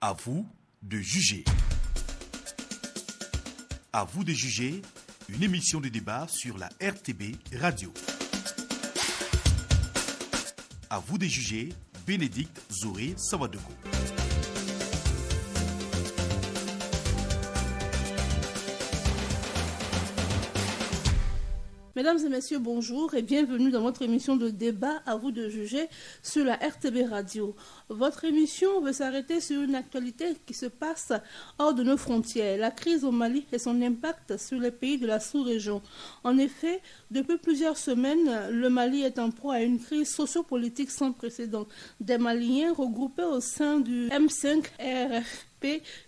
À vous de juger. À vous de juger, une émission de débat sur la RTB Radio. À vous de juger, Bénédicte Zoré Savadogo. Mesdames et messieurs, bonjour et bienvenue dans votre émission de débat à vous de juger sur la RTB Radio. Votre émission veut s'arrêter sur une actualité qui se passe hors de nos frontières, la crise au Mali et son impact sur les pays de la sous-région. En effet, depuis plusieurs semaines, le Mali est en proie à une crise sociopolitique sans précédent. Des Maliens regroupés au sein du M5-RF,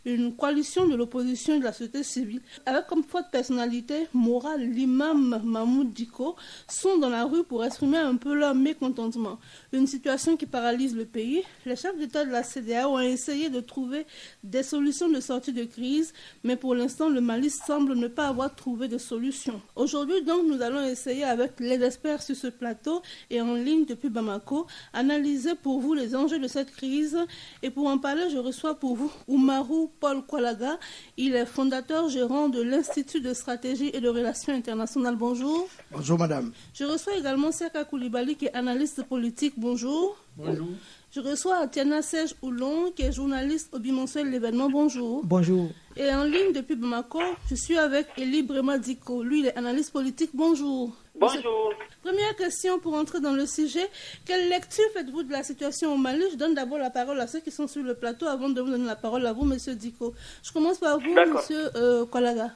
une coalition de l'opposition et de la société civile, avec comme forte personnalité morale l'imam Mahmoud Dicko, sont dans la rue pour exprimer un peu leur mécontentement. Une situation qui paralyse le pays. Les chefs d'État de la CEDEAO ont essayé de trouver des solutions de sortie de crise, mais pour l'instant, le Mali semble ne pas avoir trouvé de solution. Aujourd'hui, donc, nous allons essayer avec les experts sur ce plateau et en ligne depuis Bamako, analyser pour vous les enjeux de cette crise. Et pour en parler, je reçois pour vous Oumarou Paul Kwalaga. Il est fondateur gérant de l'Institut de stratégie et de relations internationales. Bonjour. Bonjour madame. Je reçois également Seka Koulibaly qui est analyste politique. Bonjour. Bonjour. Je reçois Atiana Serge Oulon qui est journaliste au bimensuel L'événement. Bonjour. Bonjour. Et en ligne depuis Bamako, je suis avec Elie Brema Dicko. Lui, il est analyste politique. Bonjour. Bonjour. Première question pour entrer dans le sujet. Quelle lecture faites-vous de la situation au Mali? Je donne d'abord la parole à ceux qui sont sur le plateau avant de vous donner la parole à vous, monsieur Dicko. Je commence par vous, monsieur Kwalaga.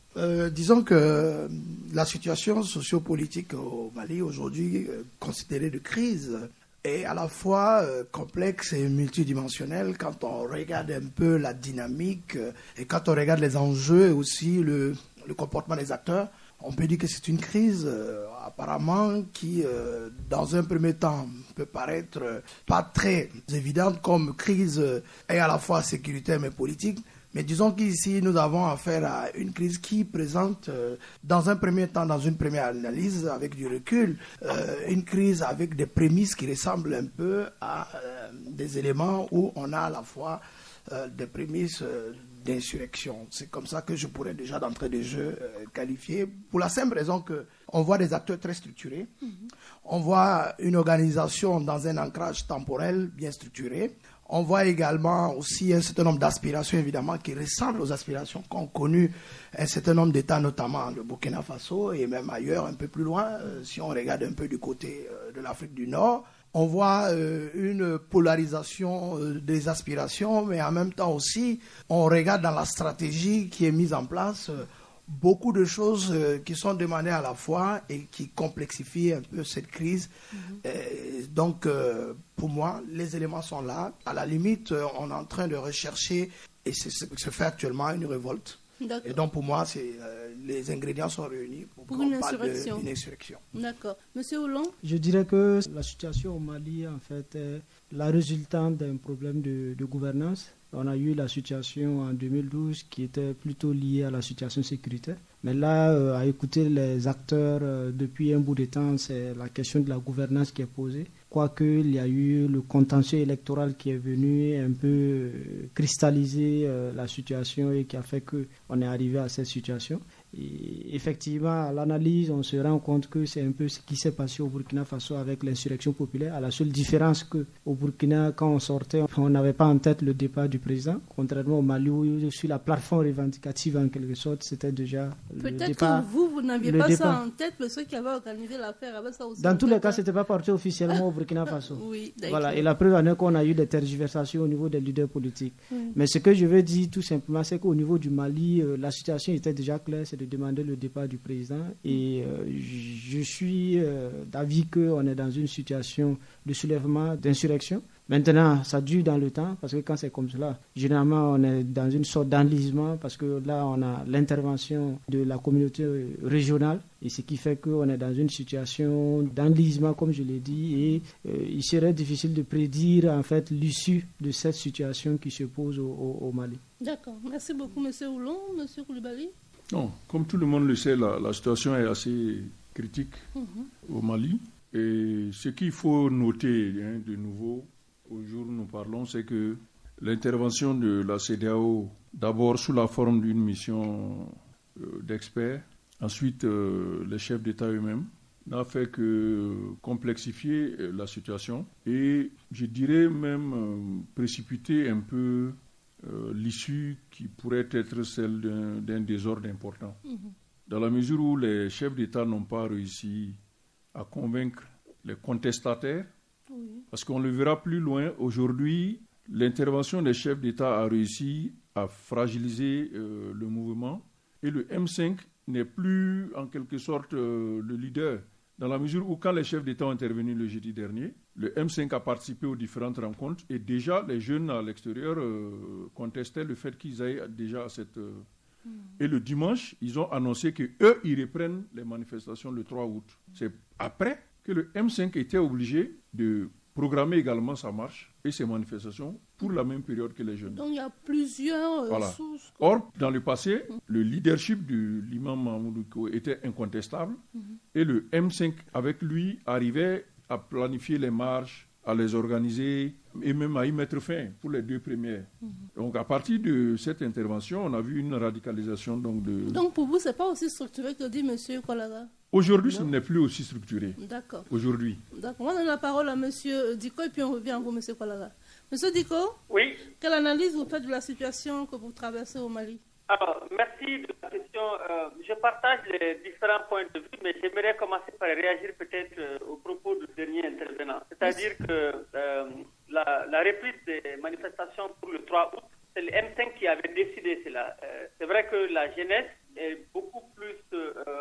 Disons que la situation sociopolitique au Mali aujourd'hui, considérée de crise, est à la fois complexe et multidimensionnelle quand on regarde un peu la dynamique et quand on regarde les enjeux et aussi le comportement des acteurs. On peut dire que c'est une crise apparemment qui, dans un premier temps, peut paraître pas très évidente comme crise et à la fois sécuritaire mais politique. Mais disons qu'ici, nous avons affaire à une crise qui présente, dans un premier temps, dans une première analyse, avec du recul, une crise avec des prémices qui ressemblent un peu à des éléments où on a à la fois des prémices d'insurrection. C'est comme ça que je pourrais déjà d'entrée de jeu qualifier, pour la simple raison qu'on voit des acteurs très structurés, on voit une organisation dans un ancrage temporel bien structuré, on voit également aussi un certain nombre d'aspirations évidemment qui ressemblent aux aspirations qu'ont connues un certain nombre d'États, notamment le Burkina Faso et même ailleurs un peu plus loin, si on regarde un peu du côté de l'Afrique du Nord. On voit une polarisation des aspirations, mais en même temps aussi, on regarde dans la stratégie qui est mise en place beaucoup de choses qui sont demandées à la fois et qui complexifient un peu cette crise. Donc, pour moi, les éléments sont là. À la limite, on est en train de rechercher, et se fait actuellement, une révolte. D'accord. Et donc, pour moi, les ingrédients sont réunis pour une insurrection. D'accord. Monsieur Oulon? Je dirais que la situation au Mali, en fait, est la résultante d'un problème de gouvernance. On a eu la situation en 2012 qui était plutôt liée à la situation sécuritaire. Mais là, à écouter les acteurs depuis un bout de temps, c'est la question de la gouvernance qui est posée. Quoique il y a eu le contentieux électoral qui est venu un peu cristalliser la situation et qui a fait qu'on est arrivé à cette situation. Et effectivement, à l'analyse, on se rend compte que c'est un peu ce qui s'est passé au Burkina Faso avec l'insurrection populaire. À la seule différence qu'au Burkina, quand on sortait, on n'avait pas en tête le départ du président. Contrairement au Mali, où sur la plateforme revendicative, en quelque sorte, c'était déjà le départ. Peut-être que vous n'aviez pas ça en tête, mais ceux qui avaient organisé l'affaire avaient ça aussi. Dans tous les cas, ce n'était pas parti officiellement au Burkina Faso. Oui, voilà. Et la preuve en est qu'on a eu des tergiversations au niveau des leaders politiques. Mais ce que je veux dire tout simplement, c'est qu'au niveau du Mali, la situation était déjà claire, c'est de demander le départ du président. Et je suis d'avis qu'on est dans une situation de soulèvement, d'insurrection. Maintenant, ça dure dans le temps, parce que quand c'est comme cela, généralement, on est dans une sorte d'enlisement, parce que là, on a l'intervention de la communauté régionale, et ce qui fait qu'on est dans une situation d'enlisement, comme je l'ai dit, et il serait difficile de prédire, en fait, l'issue de cette situation qui se pose au Mali. D'accord. Merci beaucoup, M. Oulon. M. Koulibaly? Non, comme tout le monde le sait, la situation est assez critique au Mali. Et ce qu'il faut noter de nouveau, au jour où nous parlons, c'est que l'intervention de la CEDEAO, d'abord sous la forme d'une mission d'experts, ensuite les chefs d'État eux-mêmes, n'a fait que complexifier la situation et je dirais même précipiter un peu l'issue qui pourrait être celle d'un désordre important. Dans la mesure où les chefs d'État n'ont pas réussi à convaincre les contestataires, parce qu'on le verra plus loin, aujourd'hui, l'intervention des chefs d'État a réussi à fragiliser le mouvement et le M5 n'est plus en quelque sorte le leader. Dans la mesure où quand les chefs d'État ont intervenu le jeudi dernier, le M5 a participé aux différentes rencontres et déjà les jeunes à l'extérieur contestaient le fait qu'ils aillent déjà à cette... Et le dimanche, ils ont annoncé qu'eux, ils reprennent les manifestations le 3 août. C'est après que le M5 était obligé de programmer également sa marche et ses manifestations pour la même période que les jeunes. Donc il y a plusieurs sources. Or, dans le passé, le leadership de l'imam Mahmoud Dicko était incontestable et le M5, avec lui, arrivait à planifier les marches, à les organiser et même à y mettre fin pour les 2 premières. Donc à partir de cette intervention, on a vu une radicalisation. Donc pour vous, ce n'est pas aussi structuré que dit M. Kolaga? Aujourd'hui, ce n'est plus aussi structuré. D'accord. Aujourd'hui. D'accord. On donne la parole à M. Dicko et puis on revient à vous, M. Kolaga. M. Dicko, oui. Quelle analyse vous faites de la situation que vous traversez au Mali? Alors, merci de la question. Je partage les différents points de vue, mais j'aimerais commencer par réagir peut-être au propos du dernier intervenant. C'est-à-dire que la reprise des manifestations pour le 3 août, c'est le M5 qui avait décidé cela. C'est vrai que la jeunesse est beaucoup plus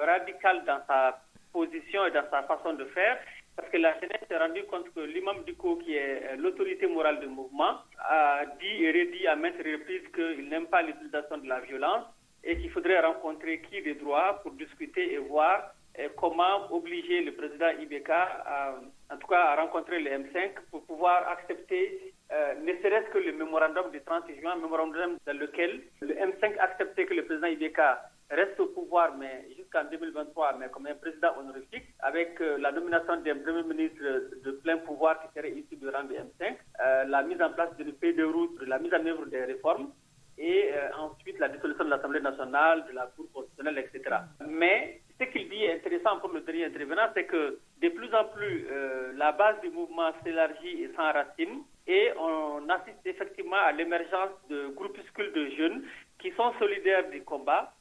radicale dans sa position et dans sa façon de faire, parce que la jeunesse s'est rendue compte que l'imam Dicko, qui est l'autorité morale du mouvement, a dit et redit à maintes reprises qu'il n'aime pas l'utilisation de la violence et qu'il faudrait rencontrer qui de droit pour discuter et voir comment obliger le président Ibeka, en tout cas à rencontrer le M5 pour pouvoir accepter ne serait-ce que le mémorandum du 30 juin, mémorandum dans lequel le M5 acceptait que le président Ibeka reste au pouvoir, mais jusqu'en 2023, mais comme un président honorifique, avec la nomination d'un premier ministre de plein pouvoir qui serait issu du rang du M5, la mise en place d'une feuille de route, la mise en œuvre des réformes, et ensuite la dissolution de l'Assemblée nationale, de la Cour constitutionnelle, etc. Mais ce qu'il dit est intéressant pour le dernier intervenant, c'est que de plus en plus, la base du mouvement s'élargit et s'enracine, et on assiste effectivement à l'émergence de groupuscules de jeunes qui sont solidaires du combat,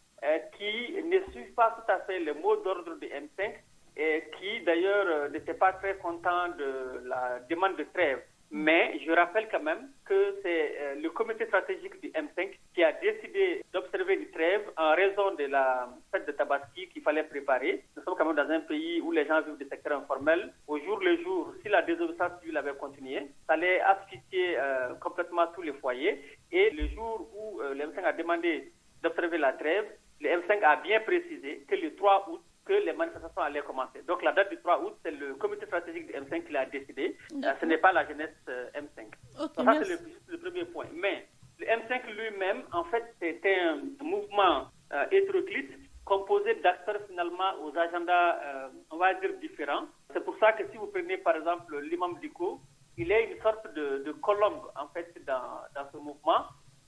qui ne suivent pas tout à fait les mots d'ordre du M5 et qui d'ailleurs n'étaient pas très contents de la demande de trêve. Mais je rappelle quand même que c'est le comité stratégique du M5 qui a décidé d'observer une trêve en raison de la fête de Tabaski qu'il fallait préparer. Nous sommes quand même dans un pays où les gens vivent des secteurs informels. Au jour le jour, si la désobéissance civile avait continué, ça allait asphyxier complètement tous les foyers. Et le jour où le M5 a demandé d'observer la trêve, le M5 a bien précisé que le 3 août, que les manifestations allaient commencer. Donc la date du 3 août, c'est le comité stratégique du M5 qui l'a décidé. Ce n'est pas la jeunesse M5. Okay, donc ça, c'est le premier point. Mais le M5 lui-même, en fait, c'était un mouvement hétéroclite composé d'acteurs finalement aux agendas, on va dire, différents. C'est pour ça que si vous prenez par exemple l'imam Dicko, il est une sorte de colombe en fait dans ce mouvement,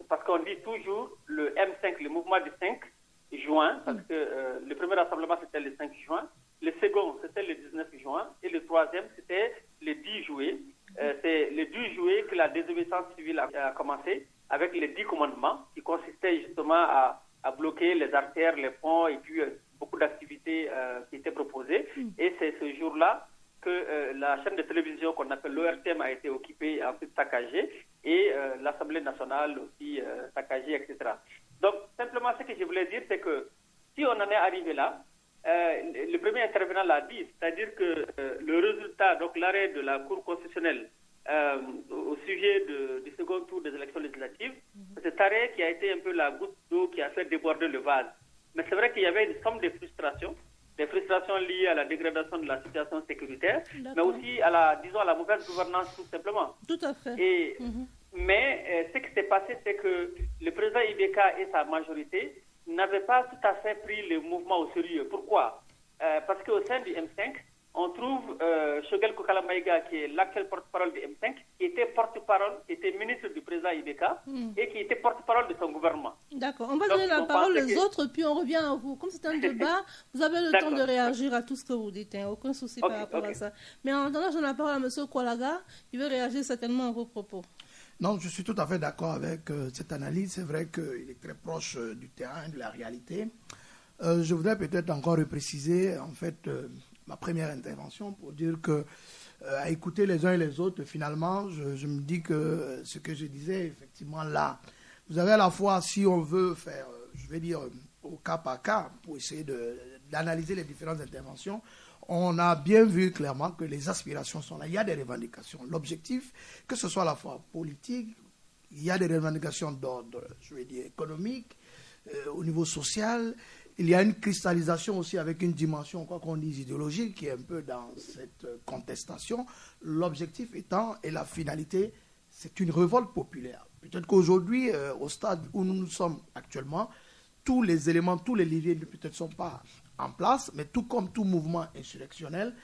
parce qu'on dit toujours le M5, le mouvement du 5 juin, parce que le premier rassemblement c'était le 5 juin, le second c'était le 19 juin et le troisième c'était le 10 juillet. C'est le 10 juillet que la désobéissance civile a commencé avec les 10 commandements qui consistaient justement à bloquer les artères, les ponts et puis beaucoup d'activités qui étaient proposées. Et c'est ce jour-là que la chaîne de télévision qu'on appelle l'ORTM a été occupée, ensuite saccagée, et l'Assemblée nationale aussi saccagée, etc. Donc, simplement, ce que je voulais dire, c'est que si on en est arrivé là, le premier intervenant l'a dit, c'est-à-dire que le résultat, donc l'arrêt de la Cour constitutionnelle au sujet du second tour des élections législatives, c'est cet arrêt qui a été un peu la goutte d'eau qui a fait déborder le vase. Mais c'est vrai qu'il y avait une somme de frustrations liées à la dégradation de la situation sécuritaire, mais aussi à la mauvaise gouvernance tout simplement. Tout à fait. Et, mais ce qui s'est passé, c'est que le président Ibeka et sa majorité n'avaient pas tout à fait pris le mouvement au sérieux. Pourquoi? Parce qu'au sein du M5, on trouve Choguel Kokala Maïga, qui est l'actuel porte-parole du M5, qui était porte-parole, qui était ministre du président Ibeka et qui était porte-parole de son gouvernement. D'accord. On va donner la parole aux autres, puis on revient à vous. Comme c'est un débat, vous avez le temps de réagir à tout ce que vous dites. Hein. Aucun souci par rapport à ça. Mais en attendant, je donne la parole à M. Kolaga. Il veut réagir certainement à vos propos. Non, je suis tout à fait d'accord avec cette analyse. C'est vrai qu'il est très proche du terrain, de la réalité. Je voudrais peut-être encore repréciser, en fait, ma première intervention pour dire que, à écouter les uns et les autres, finalement, je me dis que ce que je disais, effectivement, là, vous avez à la fois, si on veut faire, je vais dire, au cas par cas, pour essayer d'analyser les différentes interventions, on a bien vu clairement que les aspirations sont là. Il y a des revendications. L'objectif, que ce soit à la fois politique, il y a des revendications d'ordre, je vais dire, économique, au niveau social. Il y a une cristallisation aussi avec une dimension, quoi qu'on dise, idéologique, qui est un peu dans cette contestation. L'objectif étant, et la finalité, c'est une révolte populaire. Peut-être qu'aujourd'hui, au stade où nous sommes actuellement, tous les éléments, tous les leviers peut-être ne sont pas en place, mais tout comme tout mouvement insurrectionnel,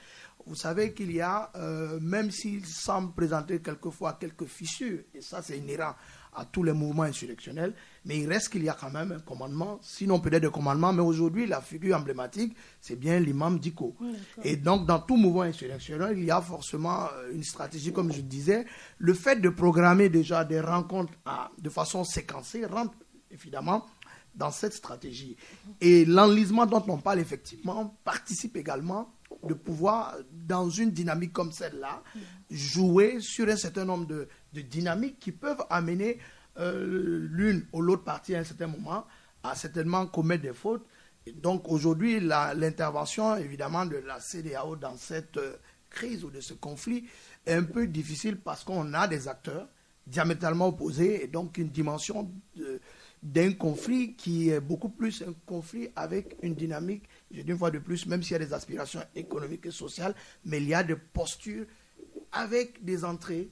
vous savez qu'il y a, même s'il semble présenter quelquefois quelques fissures, et ça c'est inhérent à tous les mouvements insurrectionnels, mais il reste qu'il y a quand même un commandement, sinon peut-être un commandement, mais aujourd'hui la figure emblématique, c'est bien l'imam Diko. Et donc dans tout mouvement insurrectionnel, il y a forcément une stratégie, comme je disais. Le fait de programmer déjà des rencontres de façon séquencée rentre évidemment dans cette stratégie. Et l'enlisement dont on parle effectivement participe également de pouvoir, dans une dynamique comme celle-là, jouer sur un certain nombre de dynamiques qui peuvent amener l'une ou l'autre partie à un certain moment à certainement commettre des fautes. Et donc aujourd'hui, l'intervention évidemment de la CEDEAO dans cette crise ou de ce conflit est un peu difficile parce qu'on a des acteurs diamétralement opposés et donc une dimension d'un conflit qui est beaucoup plus un conflit avec une dynamique, je dis une fois de plus, même s'il y a des aspirations économiques et sociales, mais il y a des postures avec des entrées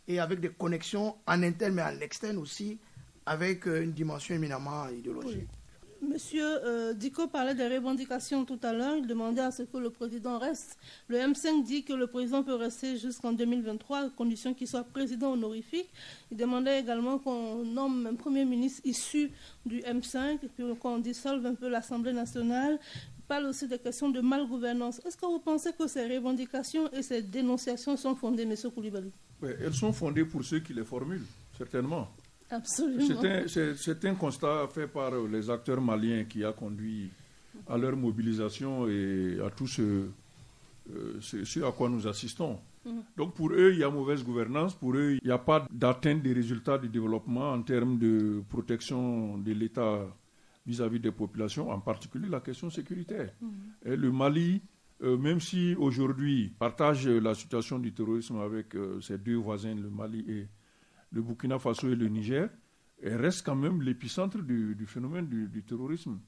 et avec des connexions en interne mais en externe aussi, avec une dimension éminemment idéologique. Oui. Monsieur Diko parlait des revendications tout à l'heure. Il demandait à ce que le président reste. Le M5 dit que le président peut rester jusqu'en 2023, à condition qu'il soit président honorifique. Il demandait également qu'on nomme un premier ministre issu du M5 et puis qu'on dissolve un peu l'Assemblée nationale. Il parle aussi des questions de malgouvernance. Est-ce que vous pensez que ces revendications et ces dénonciations sont fondées, M. Koulibaly? Oui, elles sont fondées pour ceux qui les formulent, certainement. Absolument. C'est un constat fait par les acteurs maliens qui a conduit à leur mobilisation et à tout ce à quoi nous assistons. Donc pour eux, il y a mauvaise gouvernance, pour eux, il n'y a pas d'atteinte des résultats du développement en termes de protection de l'État vis-à-vis des populations, en particulier la question sécuritaire. Et le Mali, même si aujourd'hui partage la situation du terrorisme avec ses deux voisins, le Mali et le Burkina Faso et le Niger, reste quand même l'épicentre du phénomène du terrorisme.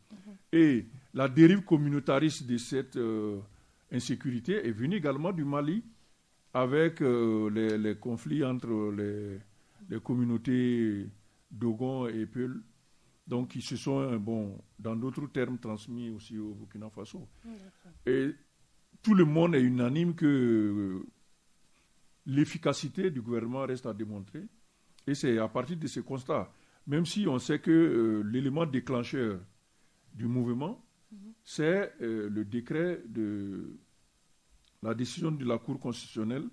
Et la dérive communautariste de cette insécurité est venue également du Mali avec les conflits entre les communautés Dogon et Peul, donc qui se sont, dans d'autres termes, transmis aussi au Burkina Faso. Et tout le monde est unanime que l'efficacité du gouvernement reste à démontrer. Et c'est à partir de ce constat, même si on sait que l'élément déclencheur du mouvement, c'est le décret de la décision de la Cour constitutionnelle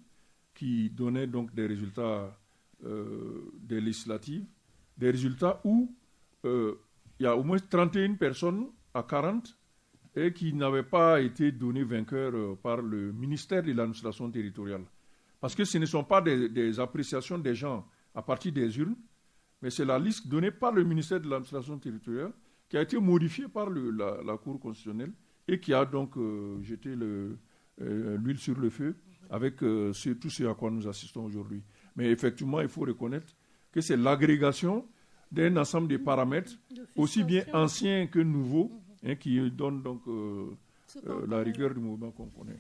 qui donnait donc des résultats des législatives, des résultats où il y a au moins 31 personnes à 40 et qui n'avaient pas été données vainqueurs par le ministère de l'administration territoriale. Parce que ce ne sont pas des appréciations des gens à partir des urnes, mais c'est la liste donnée par le ministère de l'administration territoriale qui a été modifiée par la Cour constitutionnelle et qui a donc jeté l'huile sur le feu avec tout ce à quoi nous assistons aujourd'hui. Mais effectivement, il faut reconnaître que c'est l'agrégation d'un ensemble de paramètres, aussi bien anciens que nouveaux, qui donnent donc la rigueur du mouvement qu'on connaît.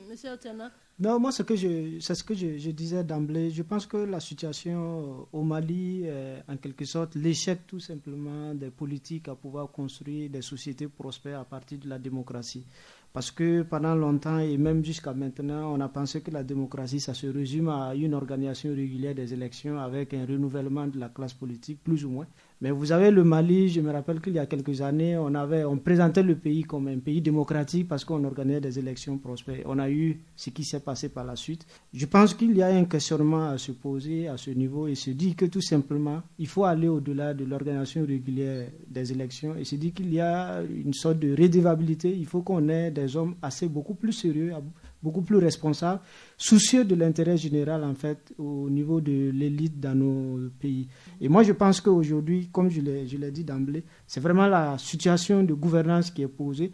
Monsieur Atiana. Non, moi, c'est ce que je disais d'emblée. Je pense que la situation au Mali est en quelque sorte l'échec tout simplement des politiques à pouvoir construire des sociétés prospères à partir de la démocratie. Parce que pendant longtemps et même jusqu'à maintenant, on a pensé que la démocratie, ça se résume à une organisation régulière des élections avec un renouvellement de la classe politique, plus ou moins. Mais vous avez le Mali, je me rappelle qu'il y a quelques années, on présentait le pays comme un pays démocratique parce qu'on organisait des élections prospères. On a eu ce qui s'est passé par la suite. Je pense qu'il y a un questionnement à se poser à ce niveau et se dire que tout simplement, il faut aller au-delà de l'organisation régulière des élections et se dire qu'il y a une sorte de redevabilité. Il faut qu'on ait des hommes beaucoup plus sérieux, beaucoup plus responsables, soucieux de l'intérêt général en fait au niveau de l'élite dans nos pays. Et moi je pense qu'aujourd'hui, comme je l'ai dit d'emblée, c'est vraiment la situation de gouvernance qui est posée.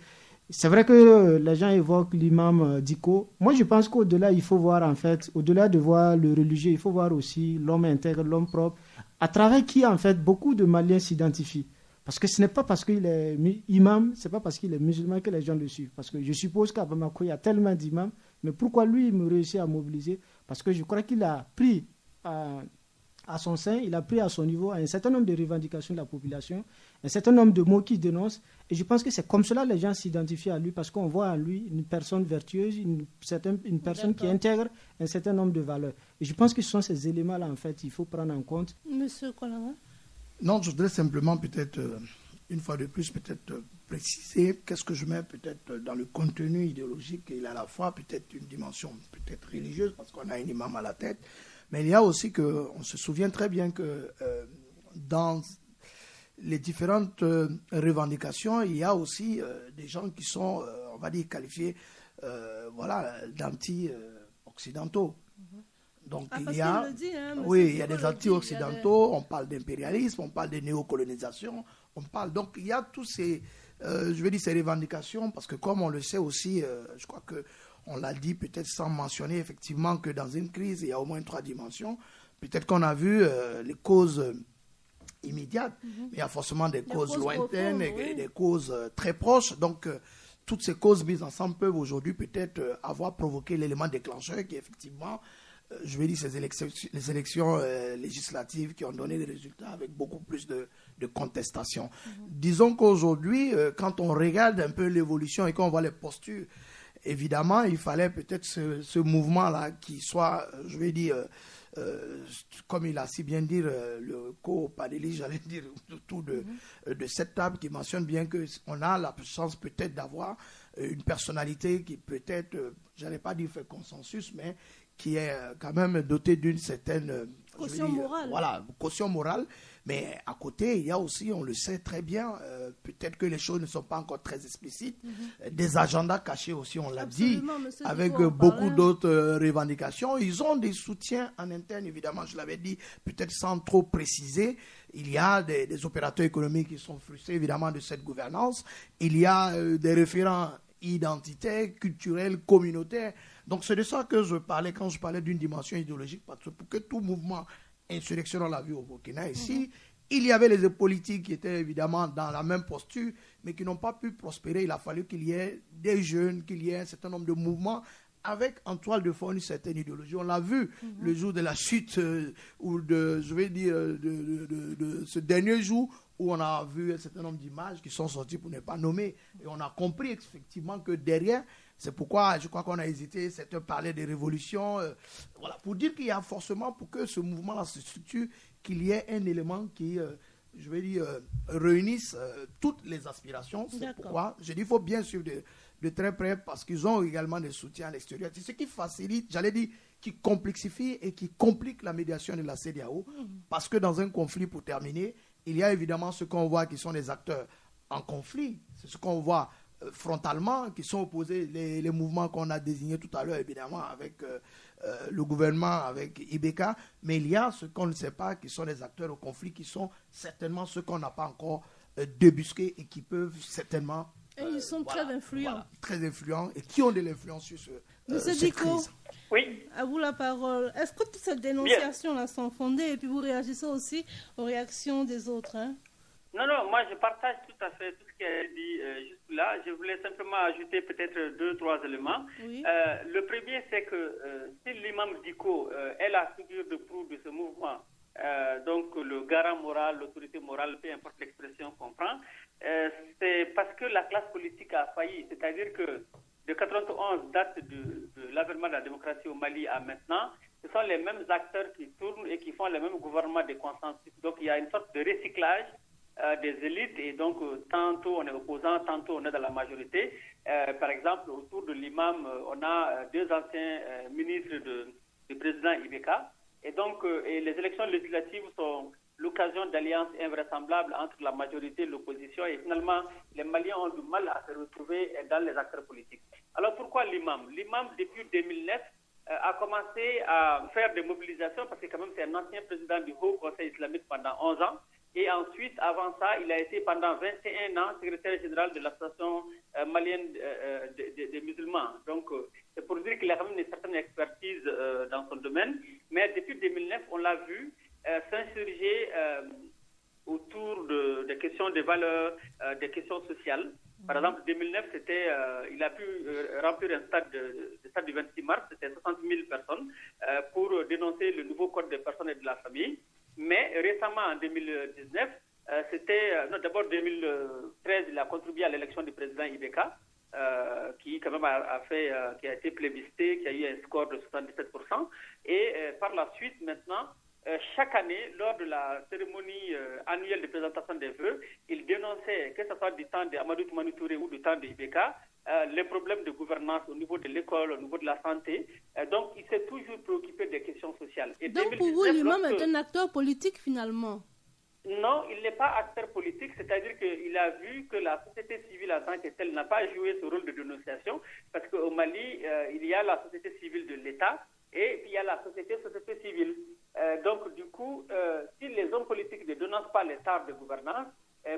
C'est vrai que les gens évoquent l'imam Dicko. Moi je pense qu'au-delà, il faut voir en fait, au-delà de voir le religieux, il faut voir aussi l'homme intègre, l'homme propre, à travers qui en fait beaucoup de Maliens s'identifient. Parce que ce n'est pas parce qu'il est imam, ce n'est pas parce qu'il est musulman que les gens le suivent. Parce que je suppose qu'à Bamako, il y a tellement d'imams. Mais pourquoi lui, il me réussit à mobiliser? Parce que je crois qu'il a pris à son sein, il a pris à son niveau un certain nombre de revendications de la population, un certain nombre de mots qu'il dénonce. Et je pense que c'est comme cela que les gens s'identifient à lui, parce qu'on voit en lui une personne vertueuse, une personne qui intègre un certain nombre de valeurs. Et je pense que ce sont ces éléments-là, en fait, il faut prendre en compte. Monsieur Kolama? Non, je voudrais simplement peut-être, une fois de plus, peut-être préciser qu'est-ce que je mets peut-être dans le contenu idéologique. Il a à la fois peut-être une dimension peut-être religieuse, parce qu'on a un imam à la tête, mais il y a aussi que, on se souvient très bien que dans les différentes revendications, il y a aussi des gens qui sont, on va dire, qualifiés d'anti-occidentaux. Donc il y a, il y a des anti-occidentaux, on parle d'impérialisme, on parle de néocolonisation, on parle, donc il y a tous ces, ces revendications, parce que comme on le sait aussi, je crois qu'on l'a dit peut-être sans mentionner effectivement que dans une crise, il y a au moins 3 dimensions. Peut-être qu'on a vu les causes immédiates, mais il y a forcément des causes lointaines et des causes très proches. Donc toutes ces causes mises ensemble peuvent aujourd'hui peut-être avoir provoqué l'élément déclencheur qui est effectivement les élections législatives qui ont donné des résultats avec beaucoup plus de contestation. Disons qu'aujourd'hui, quand on regarde un peu l'évolution et qu'on voit les postures, évidemment, il fallait peut-être ce mouvement-là qui soit, comme il a si bien dit le co-Padeli, j'allais dire, autour de cette table qui mentionne bien qu'on a la chance peut-être d'avoir une personnalité qui peut-être, j'allais pas dire fait consensus, mais qui est quand même doté d'une certaine caution morale. Voilà, caution morale. Mais à côté, il y a aussi, on le sait très bien, peut-être que les choses ne sont pas encore très explicites, des agendas cachés aussi, on l'a dit, avec beaucoup d'autres revendications. Ils ont des soutiens en interne, évidemment, je l'avais dit, peut-être sans trop préciser. Il y a des opérateurs économiques qui sont frustrés, évidemment, de cette gouvernance. Il y a des référents identitaires, culturels, communautaires. Donc c'est de ça que je parlais quand je parlais d'une dimension idéologique, parce que pour que tout mouvement insurrectionnel, on l'a vu au Burkina ici, il y avait les politiques qui étaient évidemment dans la même posture, mais qui n'ont pas pu prospérer. Il a fallu qu'il y ait des jeunes, qu'il y ait un certain nombre de mouvements avec en toile de fond une certaine idéologie. On l'a vu le jour de la chute, ou de ce dernier jour, où on a vu un certain nombre d'images qui sont sorties pour ne pas nommer. Et on a compris effectivement que derrière, c'est pourquoi je crois qu'on a hésité, certains parlaient de révolution. Pour dire qu'il y a forcément, pour que ce mouvement-là se structure, qu'il y ait un élément qui, réunisse toutes les aspirations. C'est pourquoi je dis qu'il faut bien suivre de très près, parce qu'ils ont également des soutiens à l'extérieur. C'est ce qui facilite, j'allais dire, qui complexifie et qui complique la médiation de la CEDEAO, parce que dans un conflit, pour terminer, il y a évidemment ce qu'on voit qui sont les acteurs en conflit, c'est ce qu'on voit frontalement, qui sont opposés, les mouvements qu'on a désignés tout à l'heure, évidemment, avec le gouvernement, avec Ibeka, mais il y a ce qu'on ne sait pas, qui sont les acteurs au conflit, qui sont certainement ceux qu'on n'a pas encore débusqués et qui peuvent certainement... Et ils sont très influents. Voilà, très influents et qui ont de l'influence sur Monsieur cette Dicko, crise. Oui. À vous la parole. Est-ce que toutes ces dénonciations-là sont fondées et puis vous réagissez aussi aux réactions des autres, hein? Non, moi je partage tout à fait tout ce qui a été dit jusque-là. Je voulais simplement ajouter peut-être 2-3 éléments. Oui. Le premier, c'est que si l'imam Dicko est la figure de proue de ce mouvement, donc le garant moral, l'autorité morale, peu importe l'expression qu'on prend, c'est parce que la classe politique a failli. C'est-à-dire que de 91, date de l'avènement de la démocratie au Mali à maintenant, ce sont les mêmes acteurs qui tournent et qui font le même gouvernement de consensus. Donc il y a une sorte de recyclage des élites et donc tantôt on est opposant, tantôt on est dans la majorité. Par exemple, autour de l'imam, on a deux anciens ministres du président Ibeka. Et donc et les élections législatives sont l'occasion d'alliances invraisemblables entre la majorité et l'opposition. Et finalement, les Maliens ont du mal à se retrouver dans les acteurs politiques. Alors pourquoi l'imam? L'imam, depuis 2009, a commencé à faire des mobilisations parce que quand même c'est un ancien président du Haut Conseil islamique pendant 11 ans. Et ensuite, avant ça, il a été pendant 21 ans secrétaire général de l'association malienne des musulmans. Donc, c'est pour dire qu'il a quand même une certaine expertise dans son domaine. Mais depuis 2009, on l'a vu s'insurger autour des questions de valeurs, des questions sociales. Par exemple, 2009, il a pu remplir un stade du 26 mars, c'était 60 000 personnes, pour dénoncer le nouveau code des personnes et de la famille. Mais récemment, en 2019, d'abord 2013, il a contribué à l'élection du président Ibeka, qui quand même qui a été plébiscité, qui a eu un score de 77%. Et par la suite, maintenant, chaque année, lors de la cérémonie annuelle de présentation des vœux, il dénonçait, que ce soit du temps d'Amadou Toumani Touré ou du temps de Ibeka, les problèmes de gouvernance au niveau de l'école, au niveau de la santé. Donc, il s'est toujours préoccupé des questions sociales. Et donc, pour vous, l'imam est un acteur politique, finalement? Non, il n'est pas acteur politique, c'est-à-dire qu'il a vu que la société civile en tant que telle n'a pas joué ce rôle de dénonciation, parce qu'au Mali, il y a la société civile de l'État et puis il y a la société civile. Donc, du coup, si les hommes politiques ne dénoncent pas les tares de gouvernance,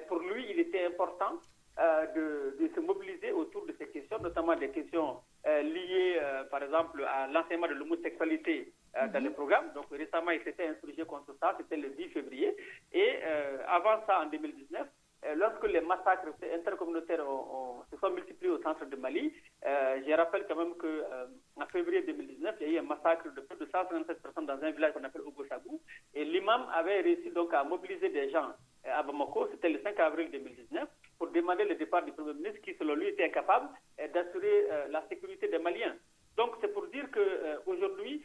pour lui, il était important de se mobiliser autour de ces questions, notamment des questions liées, par exemple, à l'enseignement de l'homosexualité dans le programme. Donc, récemment, il s'était insurgé contre ça, c'était le 10 février. Et avant ça, en 2019, lorsque les massacres intercommunautaires se sont multipliés au centre de Mali, je rappelle quand même qu'en février 2019, il y a eu un massacre de plus de 157 personnes dans un village qu'on appelle Ogosagou. Et l'imam avait réussi donc à mobiliser des gens à Bamako, c'était le 5 avril 2019, pour demander le départ du Premier ministre qui, selon lui, était incapable d'assurer la sécurité des Maliens. Donc, c'est pour dire qu'aujourd'hui,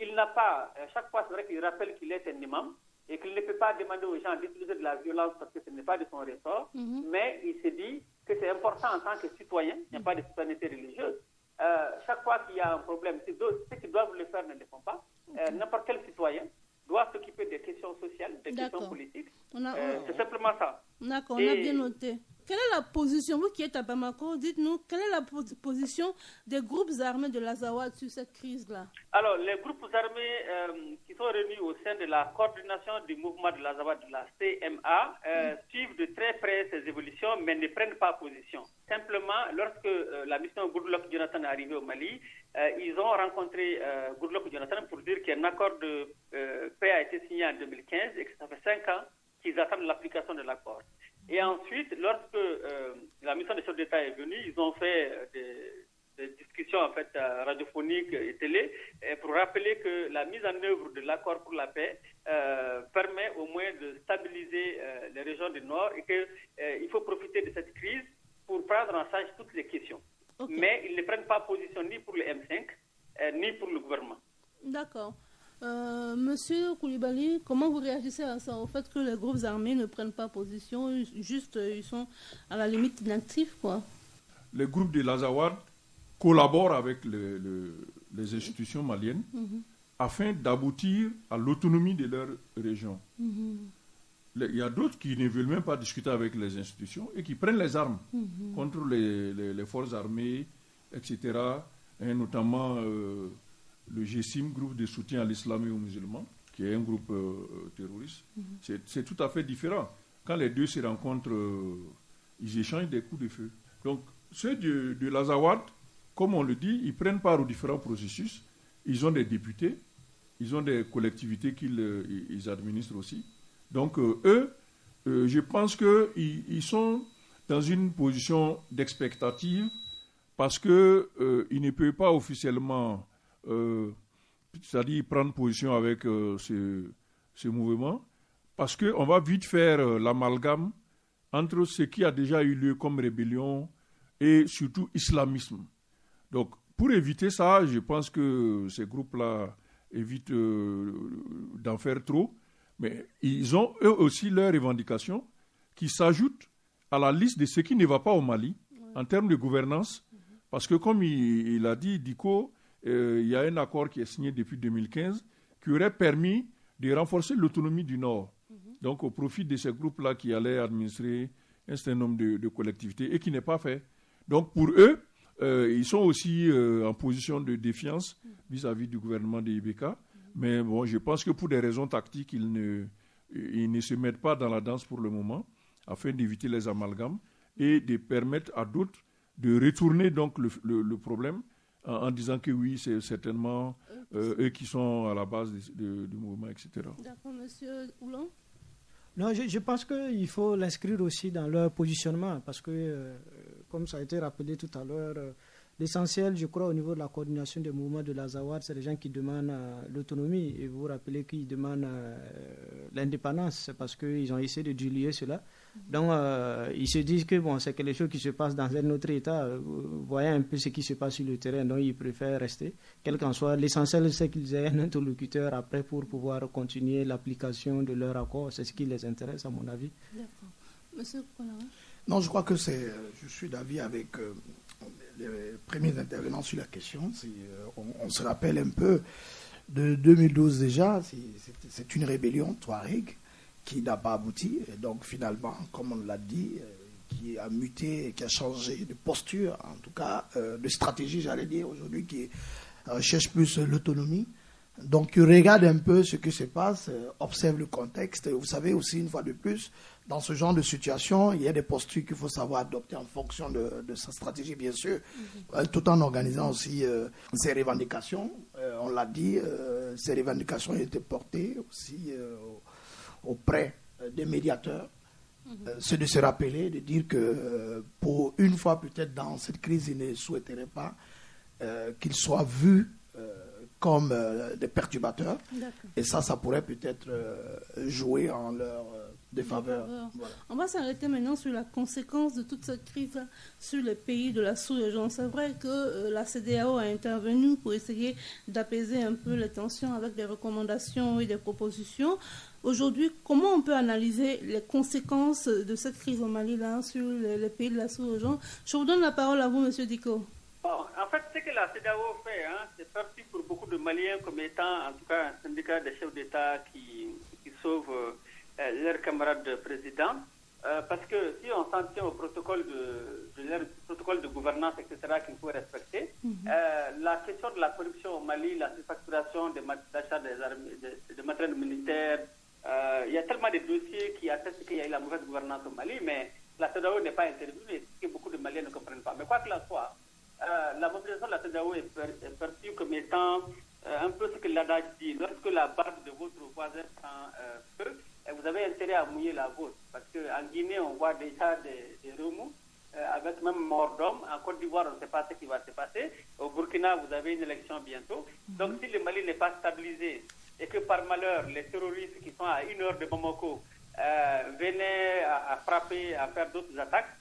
il n'a pas, chaque fois, c'est vrai qu'il rappelle qu'il est un imam et qu'il ne peut pas demander aux gens d'utiliser de la violence parce que ce n'est pas de son ressort, mais il se dit que c'est important en tant que citoyen, il n'y a pas de citoyenneté religieuse. Chaque fois qu'il y a un problème, ceux qui doivent le faire ne le font pas. N'importe quel citoyen doit s'occuper des questions sociales, des questions politiques. C'est simplement ça. D'accord, on a bien noté. Quelle est la position, vous qui êtes à Bamako, dites-nous, quelle est la position des groupes armés de l'Azawad sur cette crise-là? Alors, les groupes armés qui sont réunis au sein de la coordination du mouvement de l'Azawad, de la CMA, suivent de très près ces évolutions, mais ne prennent pas position. Simplement, lorsque la mission Goodluck Jonathan est arrivée au Mali, ils ont rencontré Goodluck Jonathan pour dire qu'un accord de paix a été signé en 2015 et que ça fait 5 ans qu'ils attendent l'application de l'accord. Et ensuite, lorsque la mission des chefs d'État est venue, ils ont fait des discussions en fait radiophoniques et télé pour rappeler que la mise en œuvre de l'accord pour la paix permet au moins de stabiliser les régions du Nord et qu'il faut profiter de cette crise pour prendre en charge toutes les questions. Okay. Mais ils ne prennent pas position ni pour le M5 ni pour le gouvernement. D'accord. Monsieur Koulibaly, comment vous réagissez à ça, au fait que les groupes armés ne prennent pas position, juste ils sont à la limite inactifs, quoi? Les groupes de l'Azawad collaborent avec les institutions maliennes afin d'aboutir à l'autonomie de leur région. Il y a d'autres qui ne veulent même pas discuter avec les institutions et qui prennent les armes contre les forces armées, etc., et notamment le GSIM, groupe de soutien à l'islam et aux musulmans, qui est un groupe terroriste. C'est tout à fait différent. Quand les deux se rencontrent, ils échangent des coups de feu. Donc, ceux de l'Azawad, comme on le dit, ils prennent part aux différents processus. Ils ont des députés, ils ont des collectivités qu'ils administrent aussi. Donc, eux, je pense qu'ils sont dans une position d'expectative parce qu'ils ne peuvent pas officiellement... c'est-à-dire prendre position avec ce mouvement, parce qu'on va vite faire l'amalgame entre ce qui a déjà eu lieu comme rébellion et surtout islamisme. Donc, pour éviter ça, je pense que ces groupes-là évitent d'en faire trop, mais ils ont eux aussi leurs revendications qui s'ajoutent à la liste de ce qui ne va pas au Mali en termes de gouvernance, parce que comme il a dit, Diko, il y a un accord qui est signé depuis 2015 qui aurait permis de renforcer l'autonomie du Nord, donc au profit de ces groupes-là qui allaient administrer un certain nombre de collectivités et qui n'est pas fait. Donc pour eux, ils sont aussi en position de défiance vis-à-vis du gouvernement de IBK, mais bon, je pense que pour des raisons tactiques, ils ne se mettent pas dans la danse pour le moment, afin d'éviter les amalgames et de permettre à d'autres de retourner donc le problème en disant que oui, c'est certainement eux qui sont à la base du mouvement, etc. D'accord, monsieur Oulon. Non, je pense qu'il faut l'inscrire aussi dans leur positionnement parce que, comme ça a été rappelé tout à l'heure, l'essentiel, je crois, au niveau de la coordination des mouvements de l'Azawad, c'est les gens qui demandent l'autonomie. Et vous vous rappelez qu'ils demandent l'indépendance, c'est parce qu'ils ont essayé de diluer cela. Donc, ils se disent que bon, c'est quelque chose qui se passe dans un autre État. Voyez un peu ce qui se passe sur le terrain, donc ils préfèrent rester. Quel qu'en soit, l'essentiel, c'est qu'ils aient un interlocuteur après pour pouvoir continuer l'application de leur accord. C'est ce qui les intéresse, à mon avis. D'accord. Monsieur Kolara. Non, je crois que je suis d'avis avec les premiers intervenants sur la question. On se rappelle un peu de 2012 déjà, c'est une rébellion Touareg qui n'a pas abouti. Et donc finalement, comme on l'a dit, qui a muté, qui a changé de posture, en tout cas de stratégie, j'allais dire, aujourd'hui, qui cherche plus l'autonomie. Donc, regarde un peu ce qui se passe, observe le contexte. Vous savez aussi, une fois de plus, dans ce genre de situation, il y a des postures qu'il faut savoir adopter en fonction de sa stratégie, bien sûr, tout en organisant aussi ses revendications. On l'a dit, ces revendications ont été portées aussi auprès des médiateurs. C'est de se rappeler, de dire que pour une fois peut-être dans cette crise, ils ne souhaiteraient pas qu'ils soient vus comme des perturbateurs. Et ça pourrait peut-être jouer en leur défaveur. Voilà. On va s'arrêter maintenant sur la conséquence de toute cette crise sur les pays de la sous-région. C'est vrai que la CEDEAO a intervenu pour essayer d'apaiser un peu les tensions avec des recommandations et des propositions. Aujourd'hui, comment on peut analyser les conséquences de cette crise au Mali là, sur les pays de la sous-région? Je vous donne la parole à vous, monsieur Diko. Bon, en fait, ce que la CEDEAO fait, c'est perçu pour beaucoup de Maliens comme étant, en tout cas, un syndicat des chefs d'État qui sauve leurs camarades présidents. Parce que si on s'en tient au protocole leur protocole de gouvernance, etc., qu'il faut respecter, la question de la corruption au Mali, la surfacturation des d'achat des matériels militaires, il y a tellement de dossiers qui attestent qu'il y a eu la mauvaise gouvernance au Mali, mais la CEDEAO n'est pas intervenue, ce que beaucoup de Maliens ne comprennent pas. Mais quoi qu'il en soit, la mobilisation de la CEDEAO est perçue comme étant un peu ce que l'adage dit. Lorsque la barbe de votre voisin prend feu, vous avez intérêt à mouiller la vôtre. Parce qu'en Guinée, on voit déjà des remous, avec même mort d'homme. En Côte d'Ivoire, on ne sait pas ce qui va se passer. Au Burkina, vous avez une élection bientôt. Donc si le Mali n'est pas stabilisé et que par malheur, les terroristes qui sont à 1 heure de Bamako venaient à frapper, à faire d'autres attaques,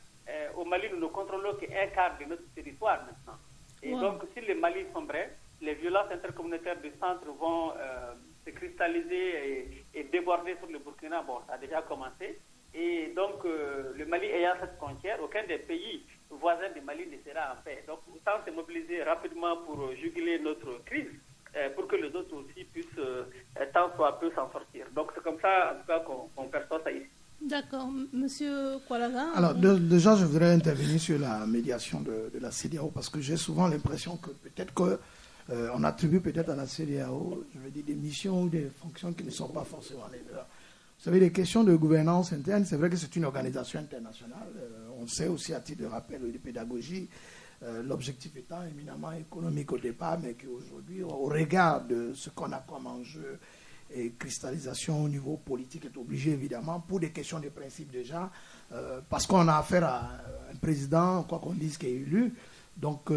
au Mali, nous ne contrôlons qu'un quart de notre territoire maintenant. Et donc, si le Mali sombrait, les violences intercommunautaires du centre vont se cristalliser et déborder sur le Burkina. Bon, ça a déjà commencé. Et donc, le Mali ayant cette frontière, aucun des pays voisins du Mali ne sera en paix. Donc, autant se mobiliser rapidement pour juguler notre crise, pour que les autres aussi puissent, tant soit peu, s'en sortir. Donc, c'est comme ça, en tout cas, qu'on perçoit ça ici. D'accord. Monsieur Koalaga. Alors, déjà, je voudrais intervenir sur la médiation de la CEDEAO, parce que j'ai souvent l'impression que peut-être on attribue peut-être à la CEDEAO, je veux dire, des missions ou des fonctions qui ne sont pas forcément les leurs. Vous savez, les questions de gouvernance interne, c'est vrai que c'est une organisation internationale. On sait aussi, à titre de rappel ou de pédagogie, l'objectif étant éminemment économique au départ, mais qu'aujourd'hui, au regard de ce qu'on a comme enjeu et cristallisation au niveau politique, est obligé évidemment, pour des questions de principe déjà, parce qu'on a affaire à un président, quoi qu'on dise, qui est élu, donc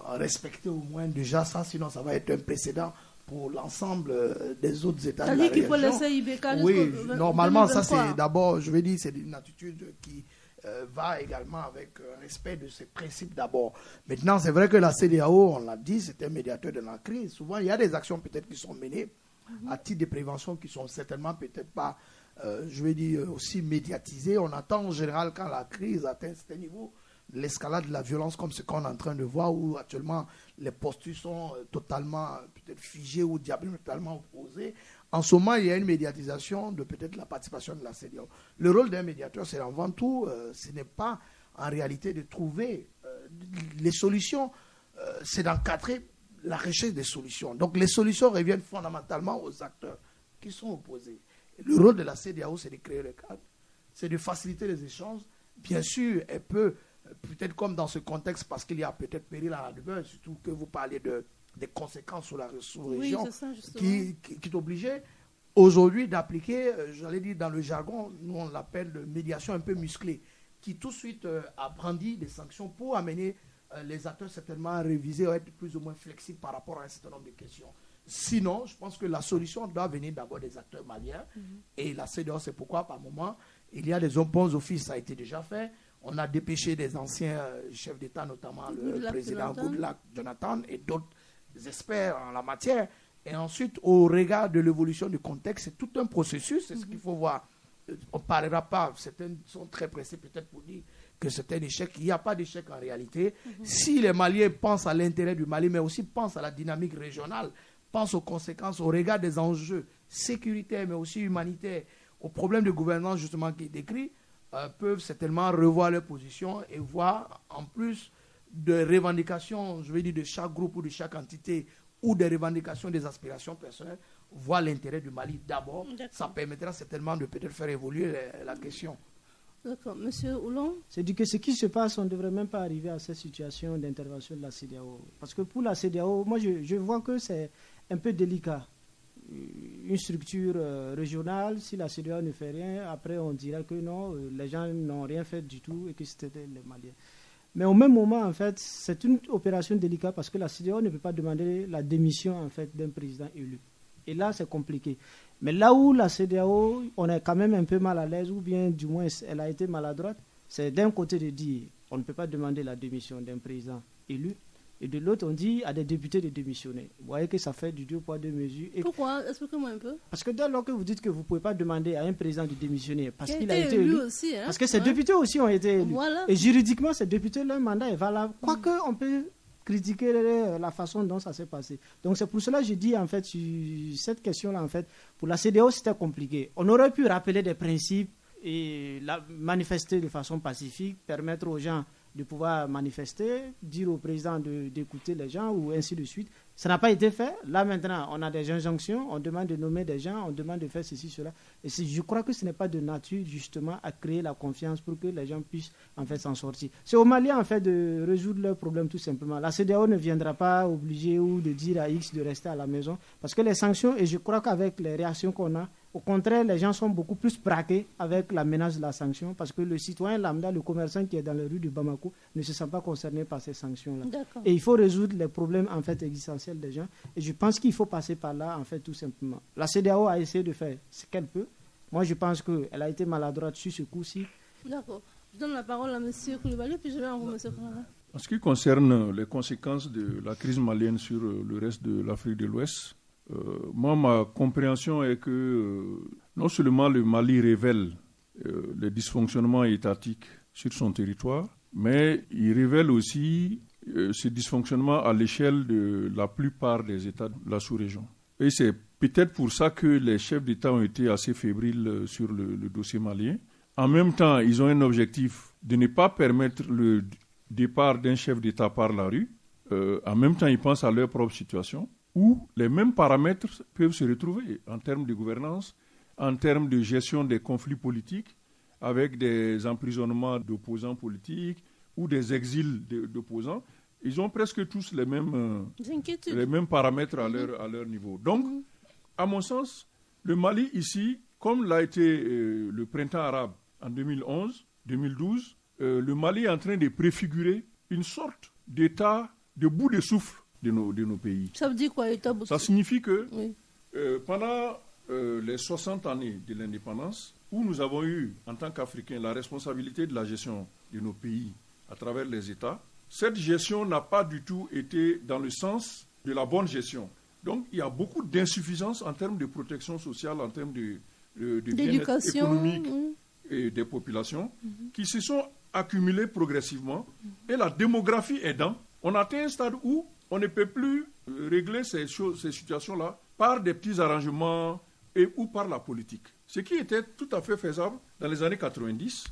respecter au moins déjà ça, sinon ça va être un précédent pour l'ensemble des autres États de la région. Qu'il faut laisser IBK oui, normalement, ça c'est d'abord, je vais dire, c'est une attitude qui va également avec respect de ses principes d'abord. Maintenant, c'est vrai que la CEDEAO, on l'a dit, c'est un médiateur de la crise. Souvent, il y a des actions peut-être qui sont menées à titre de prévention qui sont certainement peut-être pas, aussi médiatisées. On attend en général quand la crise atteint un certain niveau, l'escalade de la violence comme ce qu'on est en train de voir, où actuellement les postures sont totalement peut-être figées ou diamétralement opposées. En ce moment, il y a une médiatisation de peut-être la participation de la CEDEAO. Le rôle d'un médiateur, c'est avant tout, ce n'est pas en réalité de trouver les solutions, c'est d'encadrer la recherche des solutions. Donc les solutions reviennent fondamentalement aux acteurs qui sont opposés. Et le rôle de la CEDEAO, c'est de créer le cadre, c'est de faciliter les échanges. Bien sûr, elle peut, peut-être comme dans ce contexte, parce qu'il y a peut-être péril à la demeure, surtout que vous parlez des conséquences sur la sous-région, qui est obligé aujourd'hui d'appliquer, j'allais dire dans le jargon, nous on l'appelle de médiation un peu musclée, qui tout de suite a brandi des sanctions pour amener les acteurs certainement à réviser, à être plus ou moins flexibles par rapport à un certain nombre de questions. Sinon, je pense que la solution doit venir d'abord des acteurs maliens, et la CEDEAO, c'est pourquoi par moment, il y a des bons offices, ça a été déjà fait. On a dépêché des anciens chefs d'État, notamment le président Goodluck Jonathan et d'autres experts en la matière. Et ensuite, au regard de l'évolution du contexte, c'est tout un processus, c'est ce qu'il faut voir. On ne parlera pas, certains sont très pressés peut-être pour dire que c'est un échec. Il n'y a pas d'échec en réalité. Si les Maliens pensent à l'intérêt du Mali, mais aussi pensent à la dynamique régionale, pensent aux conséquences, au regard des enjeux sécuritaires, mais aussi humanitaires, aux problèmes de gouvernance justement qui est décrit, peuvent certainement revoir leur position et voir en plus de revendications, je vais dire de chaque groupe ou de chaque entité, ou des revendications des aspirations personnelles, voir l'intérêt du Mali d'abord. Ça permettra certainement de peut-être faire évoluer la question. D'accord. Monsieur Oulon? C'est-à-dire que ce qui se passe, on ne devrait même pas arriver à cette situation d'intervention de la CEDEAO. Parce que pour la CEDEAO, moi je vois que c'est un peu délicat. Une structure régionale, si la CEDEAO ne fait rien, après on dira que non, les gens n'ont rien fait du tout et que c'était les Maliens. Mais au même moment, en fait, c'est une opération délicate parce que la CEDEAO ne peut pas demander la démission en fait, d'un président élu. Et là, c'est compliqué. Mais là où la CEDEAO, on est quand même un peu mal à l'aise, ou bien du moins elle a été maladroite, c'est d'un côté de dire on ne peut pas demander la démission d'un président élu, et de l'autre on dit à des députés de démissionner. Vous voyez que ça fait du 2 poids 2 mesures. Et pourquoi? Expliquez-moi un peu. Parce que dès lors que vous dites que vous ne pouvez pas demander à un président de démissionner parce qu'il a été élu, aussi, hein? Parce que ces députés aussi ont été élus. Voilà. Et juridiquement, ces députés, leur mandat est valable. Quoique on peut critiquer la façon dont ça s'est passé. Donc c'est pour cela que je dis en fait sur cette question-là, en fait, pour la CEDEAO c'était compliqué. On aurait pu rappeler des principes et manifester de façon pacifique, permettre aux gens de pouvoir manifester, dire au président d'écouter les gens ou ainsi de suite. Ça n'a pas été fait. Là maintenant, on a des injonctions, on demande de nommer des gens, on demande de faire ceci, cela. Et je crois que ce n'est pas de nature justement à créer la confiance pour que les gens puissent en fait s'en sortir. C'est aux Maliens en fait de résoudre leurs problèmes tout simplement. La CEDEAO ne viendra pas obliger ou de dire à X de rester à la maison parce que les sanctions, et je crois qu'avec les réactions qu'on a, au contraire, les gens sont beaucoup plus braqués avec la menace de la sanction parce que le citoyen lambda, le commerçant qui est dans les rues de Bamako ne se sent pas concerné par ces sanctions-là. Et il faut résoudre les problèmes en fait existentiels des gens. Et je pense qu'il faut passer par là en fait tout simplement. La CEDEAO a essayé de faire ce qu'elle peut. Moi, je pense qu'elle a été maladroite sur ce coup-ci. D'accord. Je donne la parole à M. Koulibaly, puis je vais en vous, M. Koulibaly. En ce qui concerne les conséquences de la crise malienne sur le reste de l'Afrique de l'Ouest, moi, ma compréhension est que non seulement le Mali révèle les dysfonctionnements étatiques sur son territoire, mais il révèle aussi ces dysfonctionnements à l'échelle de la plupart des États de la sous-région. Et c'est peut-être pour ça que les chefs d'État ont été assez fébriles sur le dossier malien. En même temps, ils ont un objectif de ne pas permettre le départ d'un chef d'État par la rue. En même temps, ils pensent à leur propre situation, où les mêmes paramètres peuvent se retrouver en termes de gouvernance, en termes de gestion des conflits politiques, avec des emprisonnements d'opposants politiques ou des exils d'opposants. Ils ont presque tous les mêmes paramètres à leur niveau. Donc, à mon sens, le Mali ici, comme l'a été le printemps arabe en 2011, 2012, le Mali est en train de préfigurer une sorte d'état de bout de souffle de nos pays. Ça veut dire quoi, état bout de souffle? Ça signifie que pendant les 60 années de l'indépendance, où nous avons eu, en tant qu'Africains, la responsabilité de la gestion de nos pays à travers les États, cette gestion n'a pas du tout été dans le sens de la bonne gestion. Donc, il y a beaucoup d'insuffisance en termes de protection sociale, en termes de bien-être économique et des populations qui se sont accumulées progressivement. Et la démographie aidant, on a atteint un stade où on ne peut plus régler ces situations-là par des petits arrangements ou par la politique. Ce qui était tout à fait faisable dans les années 90,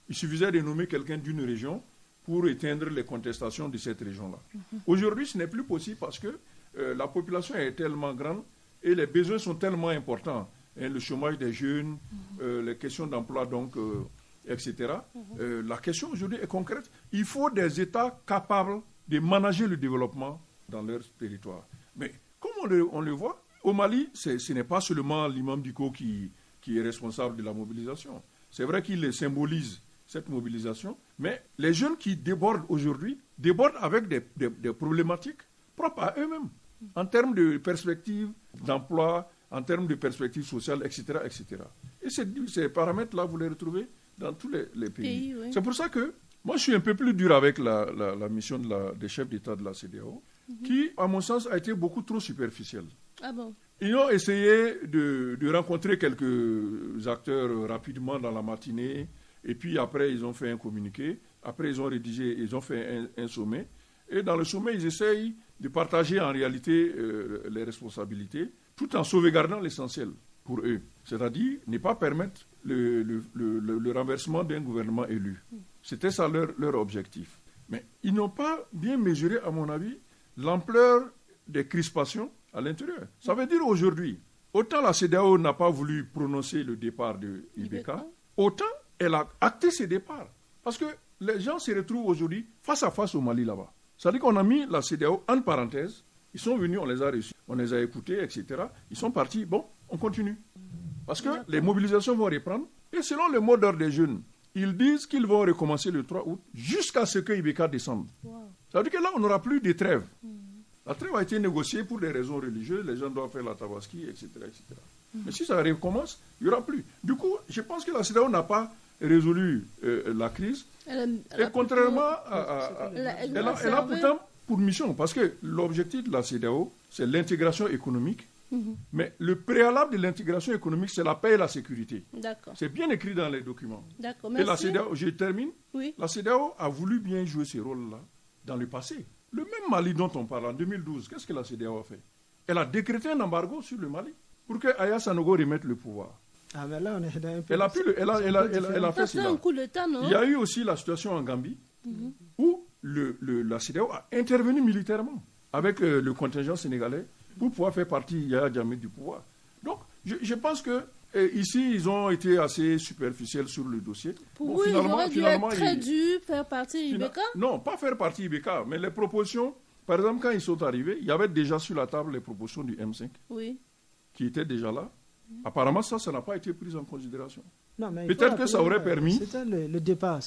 il suffisait de nommer quelqu'un d'une région pour éteindre les contestations de cette région-là. Aujourd'hui, ce n'est plus possible parce que la population est tellement grande et les besoins sont tellement importants. Le chômage des jeunes, les questions d'emploi, donc, etc. La question aujourd'hui est concrète. Il faut des États capables de manager le développement dans leur territoire. Mais comme on le voit, au Mali, ce n'est pas seulement l'imam Diko qui est responsable de la mobilisation. C'est vrai qu'il symbolise cette mobilisation, mais les jeunes qui débordent aujourd'hui, débordent avec des problématiques propres à eux-mêmes, en termes de perspectives d'emploi, en termes de perspectives sociales, etc. etc. Et ces paramètres-là, vous les retrouvez dans tous les pays. Oui. C'est pour ça que moi, je suis un peu plus dur avec la mission des chefs d'État de la CEDEAO, qui, à mon sens, a été beaucoup trop superficielle. Ah bon? Ils ont essayé de rencontrer quelques acteurs rapidement dans la matinée, et puis après, ils ont fait un communiqué. Après, ils ont rédigé, ils ont fait un sommet. Et dans le sommet, ils essayent de partager en réalité les responsabilités, tout en sauvegardant l'essentiel pour eux. C'est-à-dire ne pas permettre le renversement d'un gouvernement élu. C'était ça leur objectif. Mais ils n'ont pas bien mesuré, à mon avis, l'ampleur des crispations à l'intérieur. Ça veut dire aujourd'hui, autant la CEDEAO n'a pas voulu prononcer le départ de Ibeka, autant elle a acté ses départs. Parce que les gens se retrouvent aujourd'hui face à face au Mali là-bas. C'est-à-dire qu'on a mis la CEDEAO en parenthèse. Ils sont venus, on les a reçus, on les a écoutés, etc. Ils sont partis. Bon, on continue. Parce que les mobilisations vont reprendre. Et selon le mot d'ordre des jeunes, ils disent qu'ils vont recommencer le 3 août jusqu'à ce que Ibeka descende. Ça veut dire que là, on n'aura plus de trêve. La trêve a été négociée pour des raisons religieuses. Les gens doivent faire la tabaski, etc. etc. Mais si ça recommence, il n'y aura plus. Du coup, je pense que la CEDEAO n'a pas résolu la crise. Et contrairement à... Elle a pourtant pour mission, parce que l'objectif de la CEDEAO, c'est l'intégration économique. Mais le préalable de l'intégration économique, c'est la paix et la sécurité. D'accord. C'est bien écrit dans les documents. D'accord, merci. Et la CEDEAO, je termine, la CEDEAO a voulu bien jouer ce rôle-là dans le passé. Le même Mali dont on parle en 2012, qu'est-ce que la CEDEAO a fait? Elle a décrété un embargo sur le Mali pour que Aya Sanogo remette le pouvoir. Ah, mais là, on est dans un peu... Elle a fait cela. Un coup d'État, non? Il y a eu aussi la situation en Gambie où la CEDEAO a intervenu militairement avec le contingent sénégalais pour pouvoir faire partie Yahya Jammeh du pouvoir. Donc, je pense que ici, ils ont été assez superficiels sur le dossier. Pour vous, ils auraient dû être très durs, faire partie Ibeka? Non, pas faire partie Ibeka, mais les propositions, par exemple, quand ils sont arrivés, il y avait déjà sur la table les propositions du M5 qui étaient déjà là. Apparemment, ça n'a pas été pris en considération. Peut-être que ça aurait permis... C'était le départ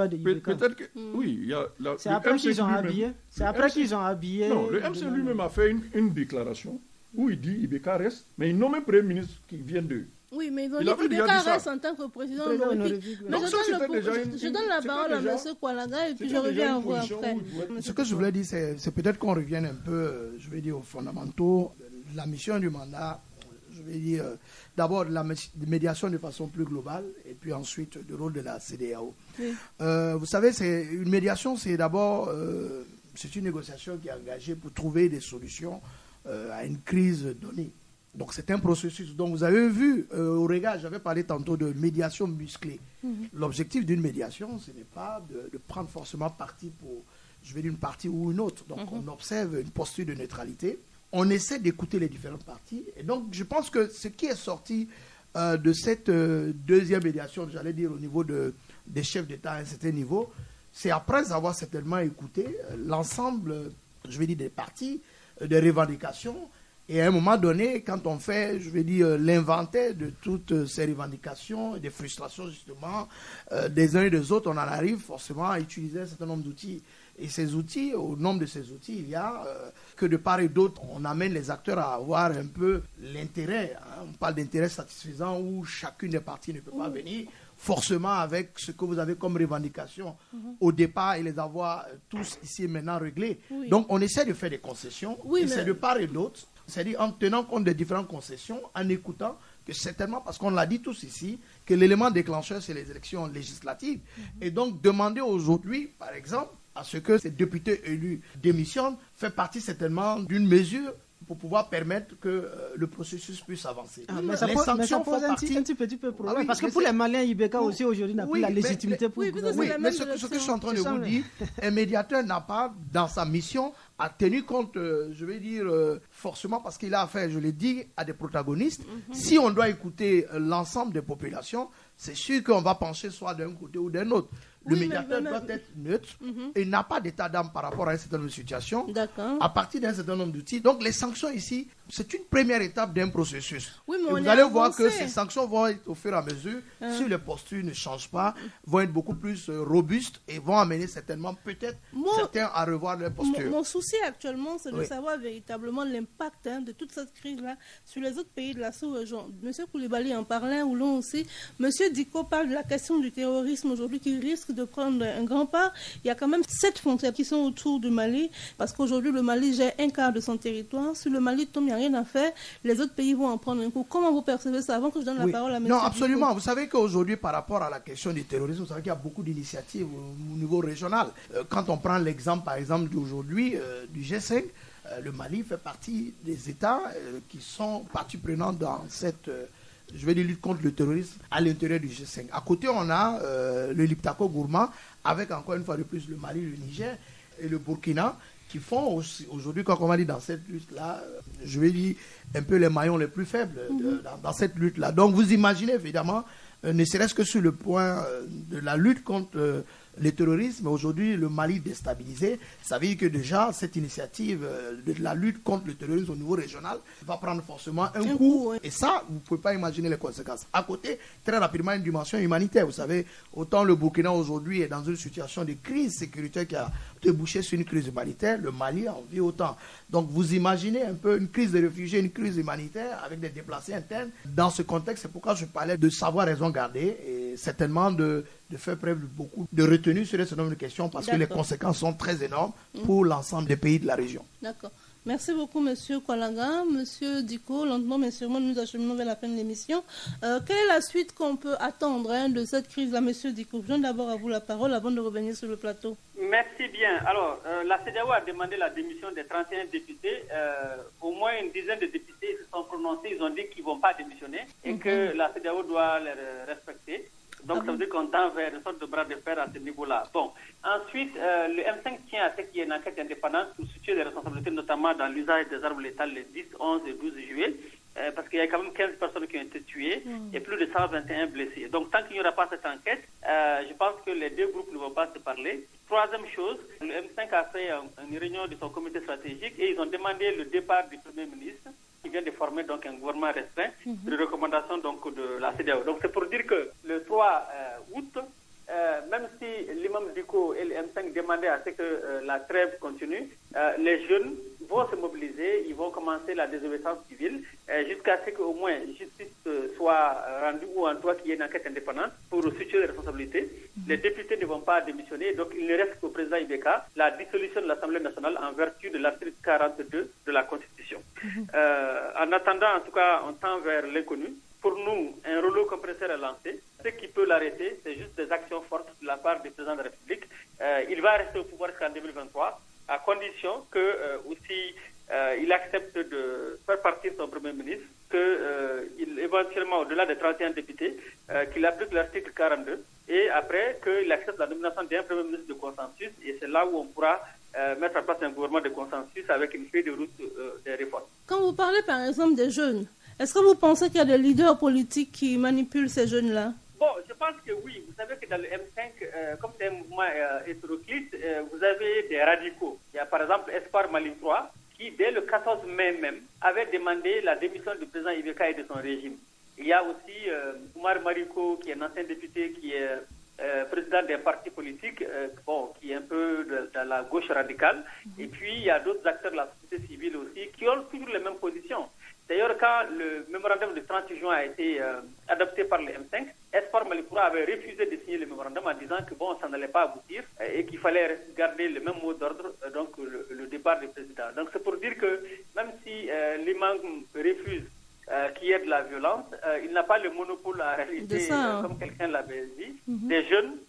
de Ibeka. Peut-être que... Oui, c'est après qu'ils ont habillé. C'est après qu'ils ont habillé... Non, le MC lui-même a fait une déclaration où il dit Ibeka reste, mais ils nomment un premier ministre qui vient de... Oui, mais ils ont dit qu'Ibeka reste en tant que président honorifique. Mais je donne la parole à M. Kwalaga et puis je reviens à vous après. Ce que je voulais dire, c'est peut-être qu'on revienne un peu, je vais dire, aux fondamentaux de la mission du mandat. Je vais dire d'abord la médiation de façon plus globale et puis ensuite le rôle de la CEDEAO. Oui. Vous savez, une médiation, c'est d'abord c'est une négociation qui est engagée pour trouver des solutions à une crise donnée. Donc c'est un processus. Donc vous avez vu au regard, j'avais parlé tantôt de médiation musclée. L'objectif d'une médiation, ce n'est pas de prendre forcément parti pour, je vais dire, une partie ou une autre. Donc on observe une posture de neutralité. On essaie d'écouter les différentes parties. Et donc, je pense que ce qui est sorti de cette deuxième médiation, j'allais dire au niveau des chefs d'État à un certain niveau, c'est après avoir certainement écouté l'ensemble, je vais dire, des parties, des revendications. Et à un moment donné, quand on fait, je vais dire, l'inventaire de toutes ces revendications, des frustrations justement, des uns et des autres, on en arrive forcément à utiliser un certain nombre d'outils. Et ces outils, au nombre de ces outils, il y a que de part et d'autre, on amène les acteurs à avoir un peu l'intérêt. On parle d'intérêt satisfaisant où chacune des parties ne peut pas venir forcément avec ce que vous avez comme revendication au départ et les avoir tous ici et maintenant réglés. Oui. Donc on essaie de faire des concessions, et c'est de part et d'autre, c'est-à-dire en tenant compte des différentes concessions, en écoutant que certainement, parce qu'on l'a dit tous ici, que l'élément déclencheur, c'est les élections législatives. Et donc demander aujourd'hui, par exemple, à ce que ces députés élus démissionnent, fait partie certainement d'une mesure pour pouvoir permettre que le processus puisse avancer. Mais ça pose un petit peu problème. Parce que pour les Maliens, Ibeka aussi aujourd'hui n'a plus la légitimité pour gouverner. Oui, mais ce que je suis en train de vous dire, un médiateur n'a pas dans sa mission à tenir compte, je vais dire, forcément parce qu'il a affaire, je l'ai dit, à des protagonistes. Si on doit écouter l'ensemble des populations, c'est sûr qu'on va pencher soit d'un côté ou d'un autre. Le médiateur doit être neutre et n'a pas d'état d'âme par rapport à un certain nombre de situations à partir d'un certain nombre d'outils. Donc les sanctions ici, c'est une première étape d'un processus. Oui, et vous allez voir que ces sanctions vont être au fur et à mesure, si les postures ne changent pas, vont être beaucoup plus robustes et vont amener certainement peut-être certains à revoir leur posture. Mon souci actuellement, c'est de savoir véritablement l'impact de toute cette crise-là sur les autres pays de la sous-région. Monsieur Koulibaly en parlait, ou l'on aussi. Monsieur Diko parle de la question du terrorisme aujourd'hui qui risque de prendre un grand pas. Il y a quand même 7 frontières qui sont autour du Mali, parce qu'aujourd'hui le Mali gère un quart de son territoire. Si le Mali tombe, il n'y a rien à faire. Les autres pays vont en prendre un coup. Comment vous percevez ça avant que je donne la parole à M. Non, absolument. Diko. Vous savez qu'aujourd'hui, par rapport à la question du terrorisme, vous savez qu'il y a beaucoup d'initiatives au niveau régional. Quand on prend l'exemple, par exemple, d'aujourd'hui, du G5, le Mali fait partie des États qui sont partie prenante dans cette... je vais dire lutte contre le terrorisme à l'intérieur du G5. À côté, on a le Liptako Gourma, avec encore une fois de plus le Mali, le Niger et le Burkina, qui font aussi, aujourd'hui, comme on va dire, dans cette lutte-là, je vais dire un peu les maillons les plus faibles dans cette lutte-là. Donc vous imaginez évidemment, ne serait-ce que sur le point de la lutte contre le terrorisme, aujourd'hui le Mali déstabilisé, ça veut dire que déjà cette initiative de la lutte contre le terrorisme au niveau régional va prendre forcément un coup. Et ça, vous ne pouvez pas imaginer les conséquences. À côté, très rapidement, une dimension humanitaire. Vous savez, autant le Burkina aujourd'hui est dans une situation de crise sécuritaire qui a débouché sur une crise humanitaire, le Mali en vit autant. Donc vous imaginez un peu une crise de réfugiés, une crise humanitaire avec des déplacés internes. Dans ce contexte, c'est pourquoi je parlais de savoir raison garder et certainement de faire preuve de beaucoup de retenue sur ce nombre de questions parce que les conséquences sont très énormes pour l'ensemble des pays de la région. D'accord. Merci beaucoup, Monsieur Kwalanga. Monsieur Diko, lentement mais sûrement, nous acheminons vers la fin de l'émission. Quelle est la suite qu'on peut attendre de cette crise-là, Monsieur Diko? Je donne d'abord à vous la parole avant de revenir sur le plateau. Merci bien. Alors, la CEDEAO a demandé la démission des 31 députés. Au moins une dizaine de députés se sont prononcés. Ils ont dit qu'ils ne vont pas démissionner et que la CEDEAO doit les respecter. Donc, ça veut dire qu'on tend vers une sorte de bras de fer à ce niveau-là. Bon. Ensuite, le M5 tient à ce qu'il y ait une enquête indépendante pour situer les responsabilités, notamment dans l'usage des armes létales les 10, 11 et 12 juillet, parce qu'il y a quand même 15 personnes qui ont été tuées et plus de 121 blessés. Donc, tant qu'il n'y aura pas cette enquête, je pense que les deux groupes ne vont pas se parler. Troisième chose, le M5 a fait une réunion de son comité stratégique et ils ont demandé le départ du Premier ministre, qui vient de former donc un gouvernement restreint de recommandation donc de la CEDEAO. Donc c'est pour dire que le 3 août, même si l'imam Diko et le M5 demandaient à ce que la trêve continue, les jeunes vont se mobiliser, ils vont commencer la désobéissance civile jusqu'à ce qu'au moins justice soit rendue ou en tout cas qu'il y ait une enquête indépendante pour situer les responsabilités. Les députés ne vont pas démissionner, donc il ne reste qu'au président Ibeka la dissolution de l'Assemblée nationale en vertu de l'article 42 de la Constitution. En attendant, en tout cas, on tend vers l'inconnu. Pour nous, un rouleau compresseur est lancé. Ce qui peut l'arrêter, c'est juste des actions fortes de la part du président de la République. Il va rester au pouvoir jusqu'en 2023, à condition que aussi il accepte de faire partir son Premier ministre, qu'il éventuellement, au-delà des 31 députés, qu'il applique l'article 42, et après qu'il accepte la nomination d'un Premier ministre de consensus, et c'est là où on pourra mettre en place un gouvernement de consensus avec une feuille de route des réformes. Quand vous parlez par exemple des jeunes, est-ce que vous pensez qu'il y a des leaders politiques qui manipulent ces jeunes-là? Bon, je pense que oui. Vous savez que dans le M5, comme c'est un mouvement hétéroclite, vous avez des radicaux. Il y a par exemple Espoir Mali 3, qui dès le 14 mai même avait demandé la démission du président Ibeka et de son régime. Il y a aussi Oumar Mariko, qui est un ancien député, qui est président d'un parti politique, qui est un peu de la gauche radicale. Et puis, il y a d'autres acteurs de la société civile aussi qui ont toujours les mêmes positions. D'ailleurs, quand le mémorandum de 30 juin a été adopté par le M5, Espoir Malikoura avait refusé de signer le mémorandum en disant que ça n'allait pas aboutir et qu'il fallait garder le même mot d'ordre, donc le départ du président. Donc c'est pour dire que même si l'imam refuse qu'il y ait de la violence, il n'a pas le monopole en réalité, comme quelqu'un l'avait dit. Les jeunes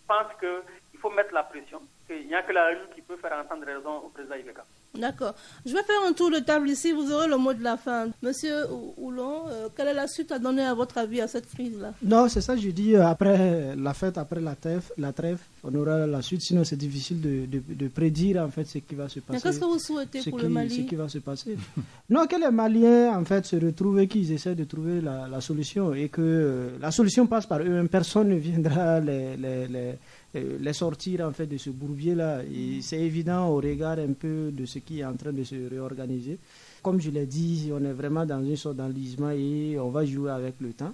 pensent qu'il faut mettre la pression, qu'il n'y a que la rue qui peut faire entendre raison au président Ibeka. D'accord. Je vais faire un tour de table ici, vous aurez le mot de la fin. Monsieur Oulon, quelle est la suite à donner à votre avis à cette crise-là? Non, c'est ça, je dis, après la fête, après la trêve, on aura la suite, sinon c'est difficile de prédire en fait ce qui va se passer. Mais qu'est-ce que vous souhaitez pour le Mali? Ce qui va se passer. Non, que les Maliens en fait se retrouvent et qu'ils essaient de trouver la solution et que la solution passe par eux-mêmes. Personne ne viendra les sortir en fait de ce bourbier-là. Et c'est évident au regard un peu de ce qui est en train de se réorganiser. Comme je l'ai dit, on est vraiment dans une sorte d'enlisement et on va jouer avec le temps.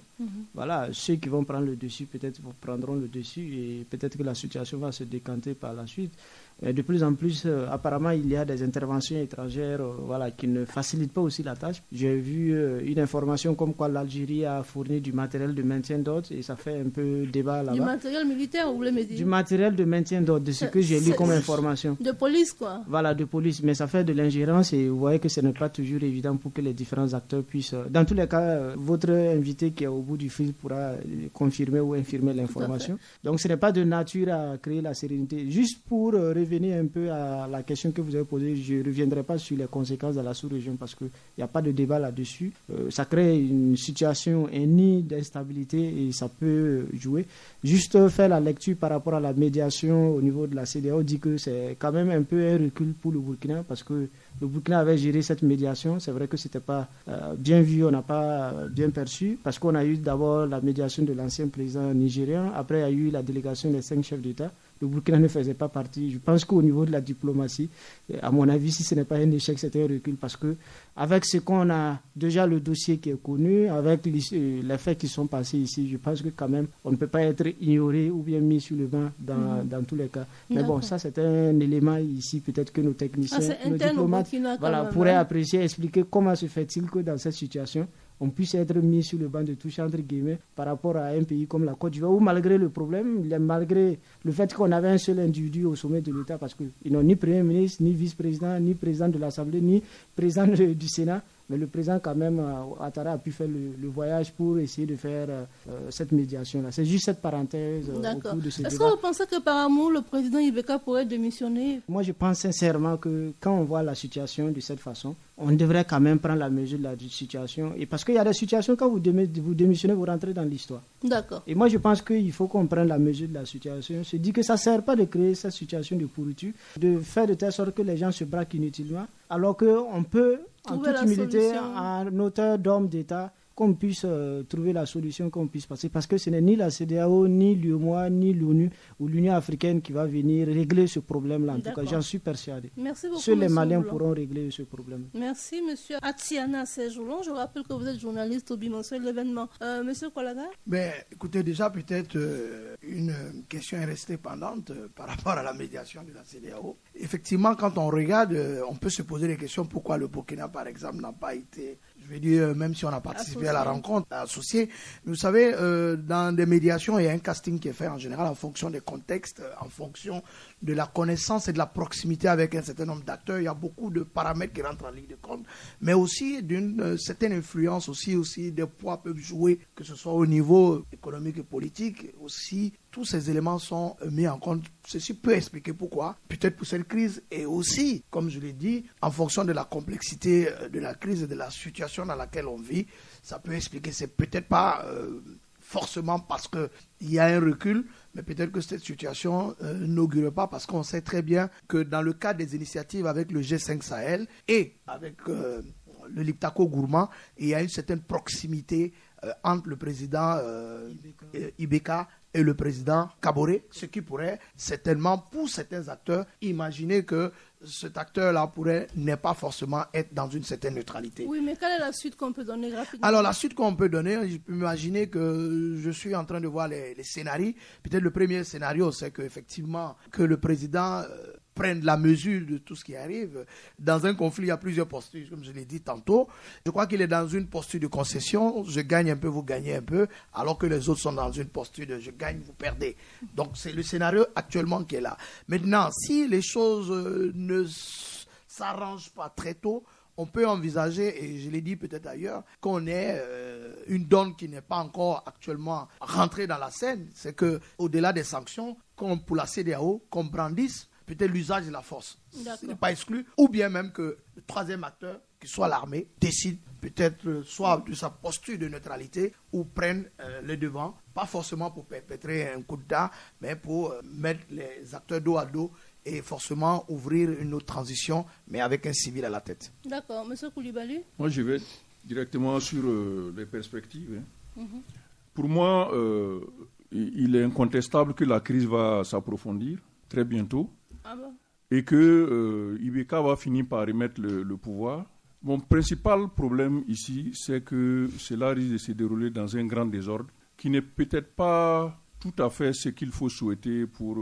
Voilà, ceux qui vont prendre le dessus peut-être prendront le dessus et peut-être que la situation va se décanter par la suite. Et de plus en plus, apparemment, il y a des interventions étrangères qui ne facilitent pas aussi la tâche. J'ai vu une information comme quoi l'Algérie a fourni du matériel de maintien d'ordre et ça fait un peu débat là-bas. Du matériel militaire, vous voulez me dire? Du matériel de maintien d'ordre, de ce que j'ai lu comme information. De police, quoi. Voilà, de police. Mais ça fait de l'ingérence et vous voyez que ce n'est pas toujours évident pour que les différents acteurs puissent... Dans tous les cas, votre invité qui est au bout du fil pourra confirmer ou infirmer l'information. Donc ce n'est pas de nature à créer la sérénité. Juste pour revenir un peu à la question que vous avez posée, je ne reviendrai pas sur les conséquences de la sous-région parce qu'il n'y a pas de débat là-dessus. Ça crée une situation, un nid d'instabilité et ça peut jouer. Juste faire la lecture par rapport à la médiation au niveau de la CEDEAO dit que c'est quand même un peu un recul pour le Burkina parce que le Burkina avait géré cette médiation. C'est vrai que ce n'était pas bien vu, on n'a pas bien perçu parce qu'on a eu d'abord la médiation de l'ancien président nigérian, après il y a eu la délégation des 5 chefs d'État. Le Burkina ne faisait pas partie. Je pense qu'au niveau de la diplomatie, à mon avis, si ce n'est pas un échec, c'était un recul parce que avec ce qu'on a déjà le dossier qui est connu, avec les faits qui sont passés ici, je pense que quand même, on ne peut pas être ignoré ou bien mis sur le banc dans tous les cas. Mais bon, ça c'est un élément ici, peut-être que nos techniciens, nos diplomates pourraient apprécier, expliquer comment se fait-il que dans cette situation, on puisse être mis sur le banc de touche entre guillemets par rapport à un pays comme la Côte d'Ivoire où malgré le problème, malgré le fait qu'on avait un seul individu au sommet de l'État parce qu'ils n'ont ni premier ministre, ni vice-président, ni président de l'Assemblée, ni président du Sénat. Mais le président, quand même, Ouattara a pu faire le voyage pour essayer de faire cette médiation-là. C'est juste cette parenthèse au cours de ce débat. Est-ce que vous pensez que par amour, le président Ibeka pourrait démissionner? Moi, je pense sincèrement que quand on voit la situation de cette façon, on devrait quand même prendre la mesure de la situation. Et parce qu'il y a des situations, quand vous démissionnez, vous rentrez dans l'histoire. D'accord. Et moi, je pense qu'il faut qu'on prenne la mesure de la situation. Je dis que ça ne sert pas de créer cette situation de pourriture, de faire de telle sorte que les gens se braquent inutilement, alors qu'on peut... En toute humilité, en auteur d'homme d'État, qu'on puisse trouver la solution, qu'on puisse passer. Parce que ce n'est ni la CEDEAO, ni l'UEMOA, ni l'ONU ou l'Union africaine qui va venir régler ce problème-là. En tout cas, j'en suis persuadé. Merci beaucoup. Seuls les Maliens pourront régler ce problème. Merci, monsieur Atiana Sejoulon. Je rappelle que vous êtes journaliste au bimensuel l'événement. Monsieur Kolaga? Écoutez, déjà, peut-être une question est restée pendante par rapport à la médiation de la CEDEAO. Effectivement, quand on regarde, on peut se poser des questions pourquoi le Burkina, par exemple, n'a pas été... Je veux dire, même si on a participé à la rencontre, associé. Vous savez, dans des médiations, il y a un casting qui est fait en général en fonction des contextes, en fonction de la connaissance et de la proximité avec un certain nombre d'acteurs. Il y a beaucoup de paramètres qui rentrent en ligne de compte, mais aussi d'une certaine influence, aussi des poids peuvent jouer, que ce soit au niveau économique et politique, aussi tous ces éléments sont mis en compte. Ceci peut expliquer pourquoi, peut-être pour cette crise, et aussi, comme je l'ai dit, en fonction de la complexité de la crise et de la situation dans laquelle on vit, ça peut expliquer, c'est peut-être pas forcément parce qu'il y a un recul, mais peut-être que cette situation n'augure pas, parce qu'on sait très bien que dans le cadre des initiatives avec le G5 Sahel et avec le Liptako Gourmand, il y a une certaine proximité entre le président Ibeka et le président Kaboré, ce qui pourrait certainement, pour certains acteurs, imaginer que cet acteur-là pourrait ne pas forcément être dans une certaine neutralité. Oui, mais quelle est la suite qu'on peut donner rapidement? Alors, la suite qu'on peut donner, je peux imaginer que je suis en train de voir les scénarios. Peut-être le premier scénario, c'est qu'effectivement, que le président prenne la mesure de tout ce qui arrive. Dans un conflit, il y a plusieurs postures, comme je l'ai dit tantôt. Je crois qu'il est dans une posture de concession. Je gagne un peu, vous gagnez un peu, alors que les autres sont dans une posture de je gagne, vous perdez. Donc, c'est le scénario actuellement qui est là. Maintenant, si les choses ne s'arrangent pas très tôt, on peut envisager, et je l'ai dit peut-être ailleurs, qu'on ait une donne qui n'est pas encore actuellement rentrée dans la scène. C'est qu'au-delà des sanctions, comme pour la CEDEAO, qu'on brandisse peut-être l'usage de la force. Ce n'est pas exclu. Ou bien même que le troisième acteur, qui soit l'armée, décide peut-être soit de sa posture de neutralité ou prenne le devant, pas forcément pour perpétrer un coup d'État, mais pour mettre les acteurs dos à dos et forcément ouvrir une autre transition, mais avec un civil à la tête. D'accord. Monsieur Koulibaly? Moi, je vais directement sur les perspectives. Pour moi, il est incontestable que la crise va s'approfondir très bientôt. Ah bon? Et que Ibeka va finir par remettre le pouvoir. Mon principal problème ici, c'est que cela risque de se dérouler dans un grand désordre qui n'est peut-être pas tout à fait ce qu'il faut souhaiter pour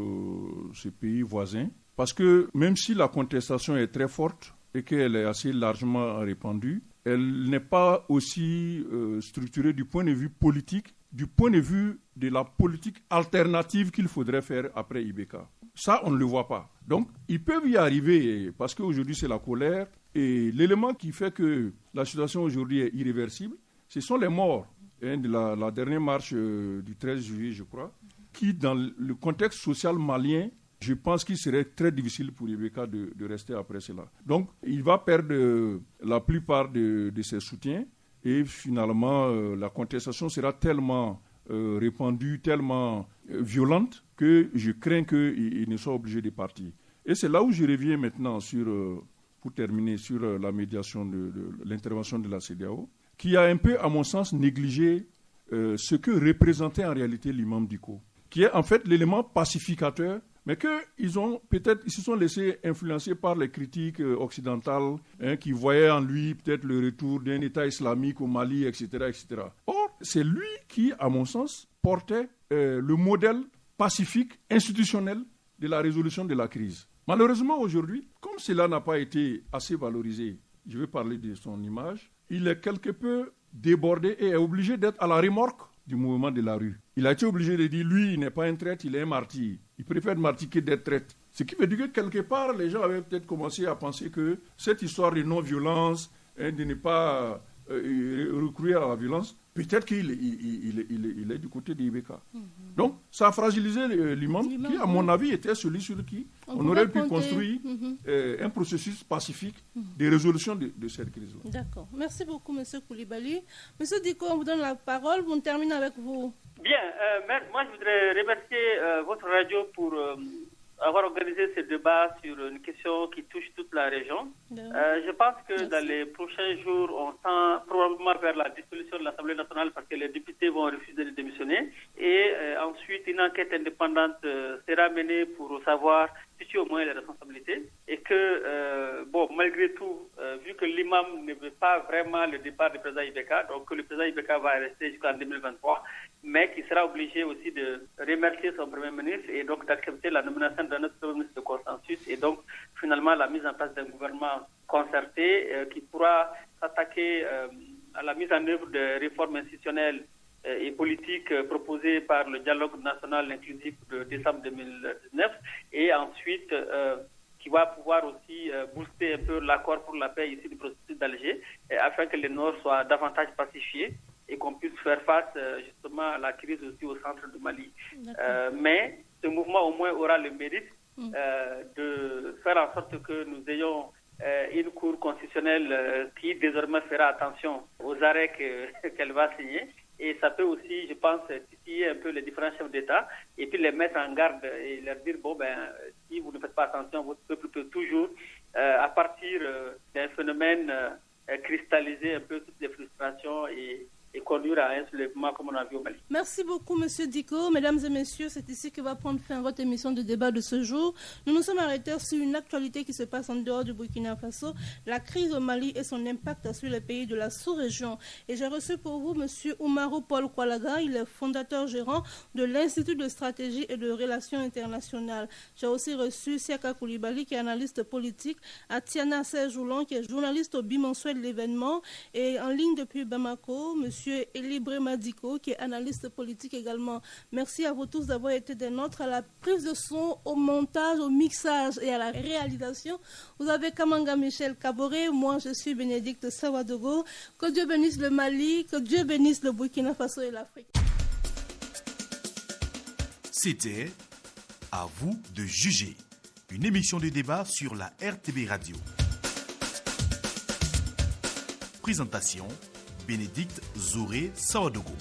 ce pays voisin. Parce que même si la contestation est très forte et qu'elle est assez largement répandue, elle n'est pas aussi structurée du point de vue politique, du point de vue de la politique alternative qu'il faudrait faire après Ibeka. Ça, on ne le voit pas. Donc, ils peuvent y arriver parce qu'aujourd'hui, c'est la colère. Et l'élément qui fait que la situation aujourd'hui est irréversible, ce sont les morts de la dernière marche du 13 juillet, je crois, qui, dans le contexte social malien, je pense qu'il serait très difficile pour Ibeka de rester après cela. Donc, il va perdre la plupart de ses soutiens et finalement, la contestation sera tellement répandue, tellement violente que je crains qu'il ne soit obligé de partir. Et c'est là où je reviens maintenant pour terminer sur la médiation de l'intervention de la CEDEAO, qui a un peu, à mon sens, négligé ce que représentait en réalité l'imam Dicko, qui est en fait l'élément pacificateur, mais qu'ils se sont laissés influencer par les critiques occidentales qui voyaient en lui peut-être le retour d'un État islamique au Mali, etc., etc. Or, c'est lui qui, à mon sens, portait le modèle pacifique, institutionnel de la résolution de la crise. Malheureusement, aujourd'hui, comme cela n'a pas été assez valorisé, je vais parler de son image, il est quelque peu débordé et est obligé d'être à la remorque du mouvement de la rue. Il a été obligé de dire, lui, il n'est pas un traître, il est un martyr. Il préfère martyr que d'être traître. Ce qui veut dire que quelque part, les gens avaient peut-être commencé à penser que cette histoire de non-violence, de ne pas recourir à la violence, peut-être qu'il est du côté d'Ibeka. Donc, ça a fragilisé l'imam qui, à mon avis, était celui sur qui on aurait pu construire un processus pacifique de résolution de cette crise-là. D'accord. Merci beaucoup, M. Koulibaly. M. Dicko, on vous donne la parole. On termine avec vous. Bien. Moi, je voudrais remercier votre radio pour avoir organisé ce débat sur une question qui touche toute la région. Je pense que dans les prochains jours, on tend probablement vers la dissolution de l'Assemblée nationale parce que les députés vont refuser de démissionner. Et ensuite, une enquête indépendante sera menée pour savoir situer au moins les responsabilités. Et que, malgré tout, vu que l'imam ne veut pas vraiment le départ du président Ibeka, donc le président Ibeka va rester jusqu'en 2023, mais qui sera obligé aussi de remercier son Premier ministre et donc d'accepter la nomination d'un autre Premier ministre de consensus et donc finalement la mise en place d'un gouvernement concerté qui pourra s'attaquer à la mise en œuvre de réformes institutionnelles et politiques proposées par le dialogue national inclusif de décembre 2019 et ensuite qui va pouvoir aussi booster un peu l'accord pour la paix ici du processus d'Alger afin que le Nord soit davantage pacifié et qu'on puisse faire face justement à la crise aussi au centre du Mali. Mais ce mouvement au moins aura le mérite de faire en sorte que nous ayons une cour constitutionnelle qui désormais fera attention aux arrêts qu'elle va signer. Et ça peut aussi, je pense, titiller un peu les différents chefs d'État et puis les mettre en garde et leur dire, si vous ne faites pas attention, votre peuple peut toujours, à partir d'un phénomène, cristalliser un peu toutes les frustrations et et conduire à un soulèvement comme on a vu au Mali. Merci beaucoup, Monsieur Diko. Mesdames et messieurs, c'est ici que va prendre fin votre émission de débat de ce jour. Nous nous sommes arrêtés sur une actualité qui se passe en dehors du Burkina Faso, la crise au Mali et son impact sur les pays de la sous-région. Et j'ai reçu pour vous Monsieur Oumaro Paul Kwalaga, il est fondateur gérant de l'Institut de stratégie et de relations internationales. J'ai aussi reçu Siaka Koulibaly, qui est analyste politique, Atiana Serjoulon, qui est journaliste au bimensuel de l'événement, et en ligne depuis Bamako, Monsieur Eli Bremadiko, qui est analyste politique également. Merci à vous tous d'avoir été des nôtres à la prise de son, au montage, au mixage et à la réalisation. Vous avez Kamanga Michel Kaboré, moi je suis Bénédicte Sawadogo. Que Dieu bénisse le Mali, que Dieu bénisse le Burkina Faso et l'Afrique. C'était À vous de juger, une émission de débat sur la RTB Radio. Présentation Bénédicte Zouré Sawadogo.